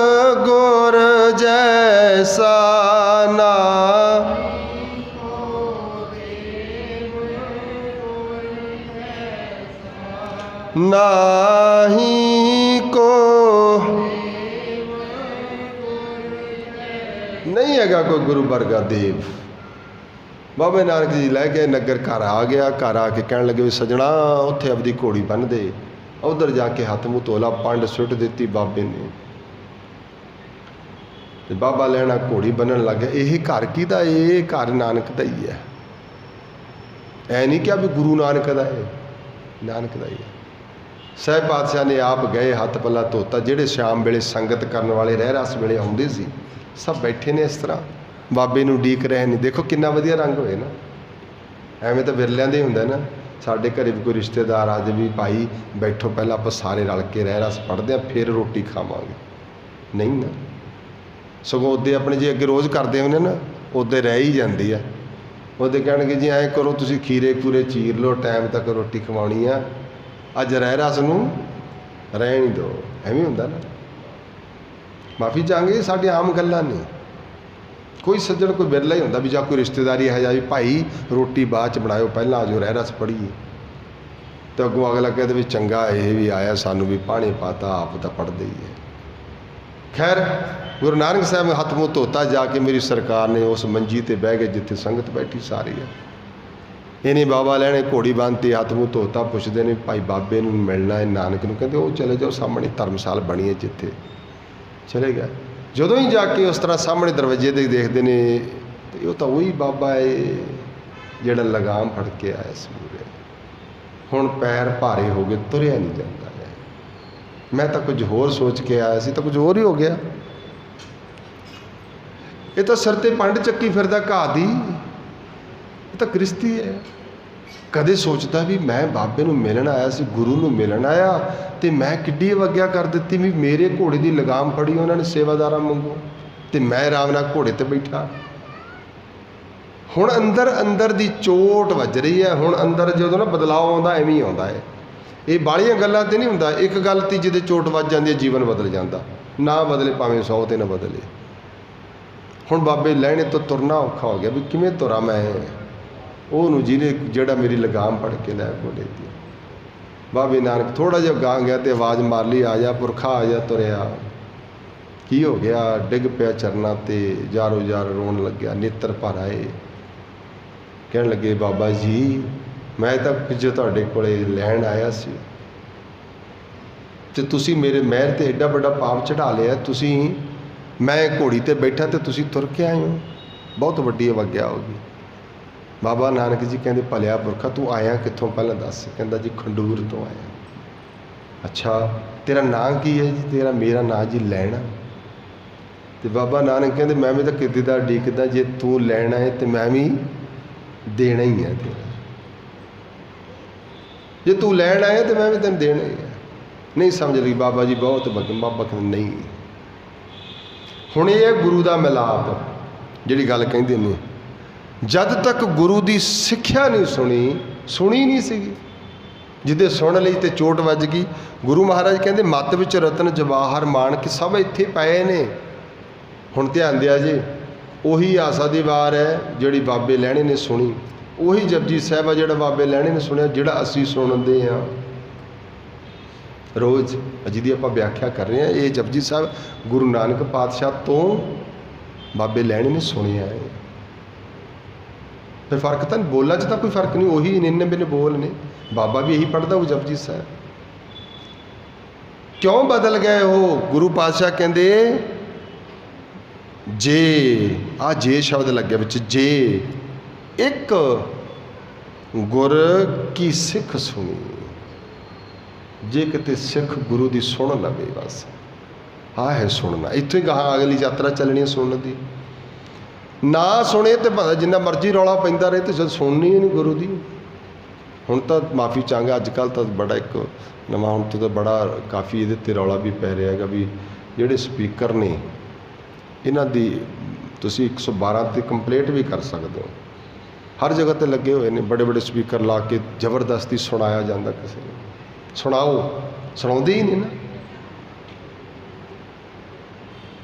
ਗੁਰ ਜੈਸਾ, ਨਾ ਨਾਹੀ ਕੋ, ਨਹੀਂ ਹੈਗਾ ਕੋਈ ਗੁਰੂ ਵਰਗਾ ਦੇਵ। ਬਾਬਾ ਨਾਨਕ ਜੀ ਲੈ ਕੇ ਨਗਰ ਘਰ ਆ ਗਿਆ। ਘਰ ਆ ਕੇ ਕਹਿਣ ਲੱਗੇ ਵੀ ਸੱਜਣਾ ਉੱਥੇ ਆਪਦੀ ਘੋੜੀ ਬੰਨ੍ਹ ਦੇ। ਉੱਧਰ ਜਾ ਕੇ ਹੱਥ ਮੂੰਹ ਧੋਲਾ, ਪੰਡ ਸੁੱਟ ਦਿੱਤੀ ਬਾਬੇ ਨੇ। ਤੇ ਬਾਬਾ ਲੈਣਾ ਘੋੜੀ ਬੰਨ੍ਹਣ ਲੱਗ ਗਿਆ। ਇਹ ਘਰ ਕਿਹਦਾ? ਇਹ ਘਰ ਨਾਨਕ ਦਾ ਹੀ ਹੈ। ਐ ਨਹੀਂ ਕਿਹਾ ਵੀ ਗੁਰੂ ਨਾਨਕ ਦਾ ਹੈ, ਨਾਨਕ ਦਾ ਹੀ ਹੈ। ਸਾਹਿਬ ਪਾਤਸ਼ਾਹ ਨੇ ਆਪ ਗਏ, ਹੱਥ ਪੱਲਾ ਧੋਤਾ। ਜਿਹੜੇ ਸ਼ਾਮ ਵੇਲੇ ਸੰਗਤ ਕਰਨ ਵਾਲੇ ਰਹਿ ਰਸ ਵੇਲੇ ਆਉਂਦੇ ਸੀ, ਸਭ ਬੈਠੇ ਨੇ ਇਸ ਤਰ੍ਹਾਂ, ਬਾਬੇ ਨੂੰ ਉਡੀਕ ਰਹੇ ਨੇ। ਦੇਖੋ ਕਿੰਨਾ ਵਧੀਆ ਰੰਗ ਹੋਏ ਨਾ। ਐਵੇਂ ਤਾਂ ਵਿਰਲਿਆਂ ਦੇ ਹੀ ਹੁੰਦਾ ਨਾ। ਸਾਡੇ ਘਰੇ ਵੀ ਕੋਈ ਰਿਸ਼ਤੇਦਾਰ ਆ ਜਾਵੇ ਵੀ ਭਾਈ ਬੈਠੋ, ਪਹਿਲਾਂ ਆਪਾਂ ਸਾਰੇ ਰਲ ਕੇ ਰਹਿ ਰਸ ਪੜ੍ਹਦੇ ਹਾਂ, ਫਿਰ ਰੋਟੀ ਖਾਵਾਂਗੇ। ਨਹੀਂ ਨਾ, ਸਗੋਂ ਉਹਦੇ ਆਪਣੇ ਜੇ ਅੱਗੇ ਰੋਜ਼ ਕਰਦੇ ਹੁੰਦੇ ਨਾ, ਉਹਦੇ ਰਹਿ ਹੀ ਜਾਂਦੀ ਆ। ਉਹਦੇ ਕਹਿਣਗੇ ਜੀ ਐਂ ਕਰੋ, ਤੁਸੀਂ ਖੀਰੇ ਖੂਰੇ ਚੀਰ ਲਓ, ਟਾਈਮ ਤੱਕ ਰੋਟੀ ਖਵਾਉਣੀ ਆ, ਅੱਜ ਰਹਿ ਰਸ ਨੂੰ ਰਹਿਣ ਹੀ ਦਿਓ। ਐਵੇਂ ਹੁੰਦਾ ਨਾ। माफ़ी चाहांगे साडी आम गल्लां ने। कोई सज्जण कोई बिरला ही हुंदा भी जां कोई रिश्तेदारी है जा भी भाई रोटी बाद च बनाओ पहलां आ जाओ रह रस पढ़ीए, तो अगों अगला कहते भी चंगा ये भी आया सानू भी पानी पाता आप तो पढ़ते ही है। खैर गुरु नानक साहब ने हथ मूँह धोता जाके मेरी सरकार ने उस मंजी ते बह गए जिथे संगत बैठी सारी है। इन्हें बाबा लैने घोड़ी बांधती हथ मूँह धोता पुछते हैं भाई बाबे नूं मिलना है नानक नूं, कहते वो चले जाओ सामने धर्मशाल बनी है जिथे चले गए। जदों ही जाके उस तरह सामने दरवाजे ते देखते हैं तो वो तो वही बाबा है जिहड़ा लगाम फड़ के आया सूरे। हुण पैर भारे हो गए तुरिया नहीं जाता है। मैं तो कुछ होर सोच के आया सी तो कुछ होर ही हो गया। ये तो सिर ते पंड चक्की फिरदा घाह दी, ये तो गृहस्थी है। कदे सोचता भी मैं बाबे नूं मिलन आया सी गुरु नूं मिलन आया तो मैं किड्डी अवग्या कर दी भी मेरे घोड़े की लगाम फड़ी उन्होंने सेवादारां वांगू तो मैं आराम नाल घोड़े ते बैठा। हुण अंदर अंदर दी चोट वज रही है। हुण अंदर जो ना बदलाव आउंदा एवें ही आउंदा है। ये बालियां गल्लां ते नहीं हुंदा, एक गल ती जिहदे चोट वज जांदी है जीवन बदल जाता, ना बदले भावें 100 ते ना बदले। हुण बाबे लहणे तो तुरना औखा हो गया भी किवें तुरा मैं ਉਹਨੂੰ ਜਿਹਨੇ ਜਿਹੜਾ ਮੇਰੀ ਲਗਾਮ ਫੜ ਕੇ ਲੈ ਘੋੜੇ ਦੀ। ਬਾਬੇ ਨਾਨਕ ਥੋੜਾ ਜਿਹਾ ਗਾਂ ਗਿਆ ਤੇ ਆਵਾਜ਼ ਮਾਰ ਲਈ ਆ ਜਾ ਪੁਰਖਾ ਆ ਜਾ ਤੁਰਿਆ। ਕੀ ਹੋ ਗਿਆ? ਡਿੱਗ ਪਿਆ ਚਰਨਾਂ ਤੇ ਜਾਰੋ ਜਾਰ ਰੋਣ ਲੱਗਿਆ, ਨੇਤਰ ਭਰ ਆਏ। ਕਹਿਣ ਲੱਗੇ ਬਾਬਾ ਜੀ ਮੈਂ ਤਾਂ ਜੋ ਤੁਹਾਡੇ ਕੋਲੇ ਲੈਣ ਆਇਆ ਸੀ ਤੇ ਤੁਸੀਂ ਮੇਰੇ ਮਹਿਰ ਤੇ ਐਡਾ ਵੱਡਾ ਪਾਪ ਚੜਾ ਲਿਆ। ਤੁਸੀਂ ਮੈਂ ਘੋੜੀ ਤੇ ਬੈਠਾ ਤੇ ਤੁਸੀਂ ਤੁਰ ਕੇ ਆਏ ਹੋ, ਬਹੁਤ ਵੱਡੀ ਅਵਗਿਆ ਹੋ ਗਈ। बाबा नानक जी कहते भलिया पुरखा तू आया कितों पहले दस। कहता जी खंडूर तो आया। अच्छा तेरा नाम की है जी? तेरा मेरा नाम जी लैना। तो बाबा नानक कहते मैं भी तो किते दा उड़ीकदा जे तू लैना है तो मैं भी देना ही है तेरा। जे तू लैन आया तो मैं भी तेन देना ही है। नहीं समझ लगी बाबा जी बहुत बाबा कहते नहीं। हुण ये गुरु का मिलाप जिहड़ी गल कहंदे ने जद तक गुरु की सिक्ख्या नहीं सुनी नहीं सी, जिदे सुन लई ते चोट वज गई। गुरु महाराज कहते मत विच रतन जवाहर माणक सब इत्थे पए ने। हुण ध्यान दिया जी, उही आसा दी वार है जिहड़ी बाबे लहणे ने सुनी, उही जपजी साहिब जिहड़ा बाबे लहणे ने सुनिया, जिहड़ा असीं सुणदे हां रोज़ जिहदी आपां व्याख्या कर रहे हैं। ये जपजी साहिब गुरु नानक पातशाह तो बाबे लहणे ने सुनिया है। फिर फर्क तो बोला च तो कोई फर्क नहीं, वही 99 बोल ने। बाबा भी यही पढ़ता वो जपजी साहब। क्यों बदल गए हो? गुरु पातशाह कहते जे आ जे शब्द लगे बिच जे एक गुर की सिख सुनी। जे किते सिख गुरु की सुन लवे बस आ है सुनना। इतों ही कहा अगली यात्रा चलनी है सुनने की। ना सुने तो भावें जिन्ना मर्जी रौला पैंदा रहे तो जब सुननी ही नहीं गुरु की। हुण तो माफ़ी चाहांगा अजकल तो बड़ा एक नवा हुण तो बड़ा काफ़ी ये रौला भी पै रहा है भी जिहड़े स्पीकर ने इन्हां दी तुसीं 112 ते कंप्लेंट भी कर सकते हो। हर जगह ते लगे हुए हैं बड़े बड़े स्पीकर ला के जबरदस्ती सुनाया जाता। किसी ने सुनाओ, सुणाउंदे ही नहीं ना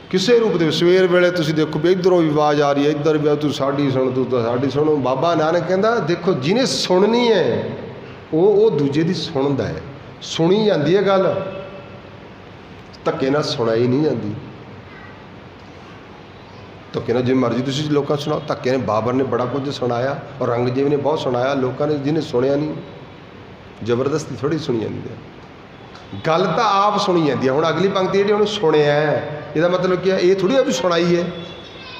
किसी रूप के। सवेर वेले तुसीं देखो भी इधरों भी आवाज़ आ रही है, इधर भी तू साडी सुन तू तो साडी सुनो। बाबा नानक कहता देखो जिन्हें सुननी है वो दूजे की सुनता है। सुनी जाती है गल, धक्के नाल सुनाई नहीं जाती। धक्के नाल जिवें मर्जी तुसीं लोकां सुनाओ, धक्के ने बाबर ने बड़ा कुछ सुनाया और औरंगजेब ने बहुत सुनाया। लोगों ने जिन्हें सुनिया नहीं जबरदस्ती थोड़ी सुनी जाती है। गल तो आप सुनी जाती है। हुण अगली पंक्ति जी उन्होंने सुनिया है, इसका मतलब क्या? ये थोड़ी भी सुनाई है,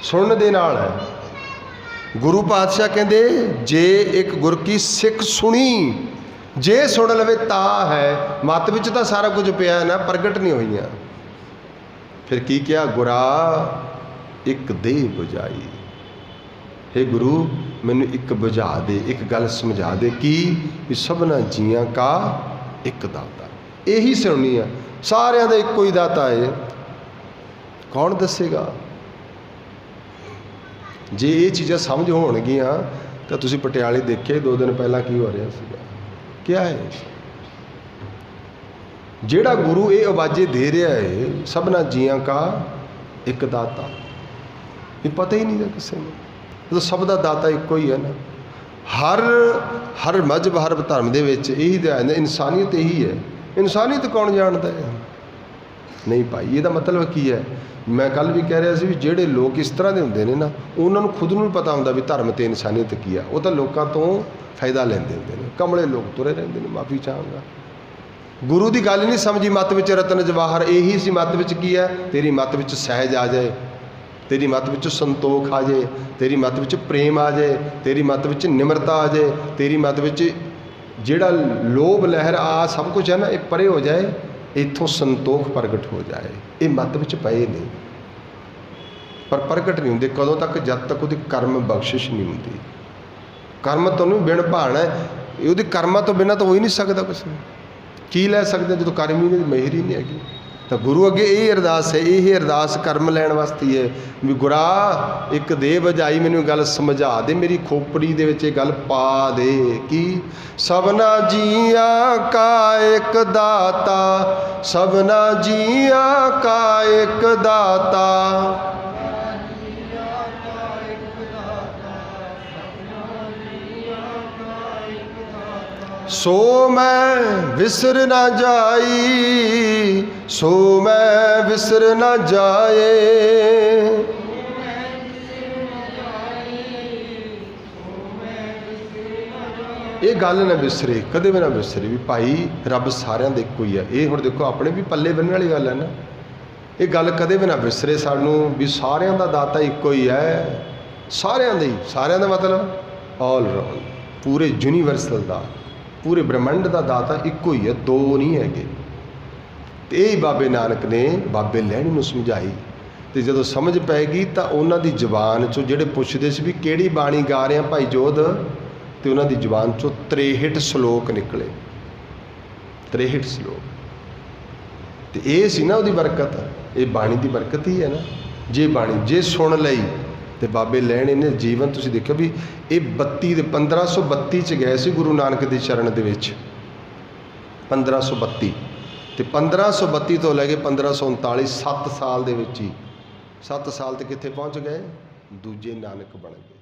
सुनने दे नाल है। गुरु पातशाह कहते जे एक गुर की सिख सुनी, जे सुन लवे ता है। मत विच तो सारा कुछ पिया ना, प्रगट नहीं हुई। फिर की क्या? गुरा एक दे बुझाई। हे गुरु मैनू एक बुझा दे, एक गल समझा दे कि सबना जियां का एक दाता। यही सुननी है, सारियां दा इक्को ही दाता है। कौन दसेगा? जे ये चीज़ां समझ होणगियां तो तुसीं पटियाले देखे 2 दिन पहला की हो रहा सीगा। क्या है जिहड़ा गुरु ये आवाज़े दे रहा है सबना जियां का एक दाता, ये पता ही नहीं था किसी ने। तो सब का दाता एको ही है ना। हर मजहब हर धर्म के यही ध्यान है, इंसानियत यही है। इंसानियत कौन जानता है? नहीं भाई, ये मतलब की है। मैं कल भी कह रहा भी जोड़े लोग इस तरह के होंगे ने ना, उन्होंने खुद नहीं पता होंगे भी धर्म तो इंसानियत की है। वो तो लोगों तो फायदा लेंदे होंगे ने, कमले लोग तुरे रहते हैं। माफ़ी चाहूँगा, गुरु की गल नहीं समझी। मत विच रतन जवाहर यही सी। मत विच की है? तेरी मत विच सहज आ जाए, तेरी मत विच संतोख आ जाए, तेरी मत विच प्रेम आ जाए, तेरी मत विच निमरता आ जाए, तेरी मत विच जिहड़ा लोभ लहर आ सब कुछ है ना, ये परे हो जाए, इत्थों संतोख प्रगट हो जाए। ये मत विच पए नहीं, पर प्रगट नहीं होंगे कदों तक? जब तक उसकी कर्म बख्शिश नहीं होंगी। कर्म तो नहीं बिन भाण है, वो कर्मां तो बिना तो हो ही नहीं सकता कुछ। की लै सकते जो कर्म ही नहीं, मेहर ही नहीं हैगी। तो गुरु अगे यही अरदास है, यही अरदास कर्म लैण वास्ते है भी गुरा एक दे बजाई, मैनू गल समझा दे, मेरी खोपड़ी दे विच गल पा दे कि सबना जियां का एक दाता, सबना जियां का एक दाता, सो मैं विसर न जाई, सो मैं विसर न जाए। ये गल ना विसरे, कदे भी ना विसरे भी भाई रब सारिਆਂ ਦਾ ਇੱਕੋ ही है। ये हुण देखो अपने भी पल्ले बन्नण वाली गल है ना, ये गल कदे भी ना विसरे सानू भी सारिਆਂ ਦਾ दाता ਇੱਕੋ ही है। सारिਆਂ ਦਾ ही, सारिਆਂ ਦਾ मतलब ऑल राउंड, पूरे यूनीवर्सल का, पूरे ब्रह्मंड का दाता एको ही है, दो नहीं है। तो यही बाबे नानक ने बाबे लैणी नूं समझाई। तो जो समझ पैगी तो उन्होंने जबान चो जोड़े पुछते भी किहड़ी बाणी गा रहे हैं भाई जोध, तो उन्होंने जबान चो 63 श्लोक निकले, 63 श्लोक। तो ये सी ना वो बरकत, ये बाणी की बरकत ही है ना। जे बाणी जे सुन लई तो बाबे लैण ने जीवन, तुसीं देखो भी ये 1532 च गए सी गुरु नानक के चरण दे विच, 1532 तो 1532 तो लैके 1539 7 साल दे विच ही, 7 साल तो कित्थे पहुँच गए? दूजे नानक बन गए।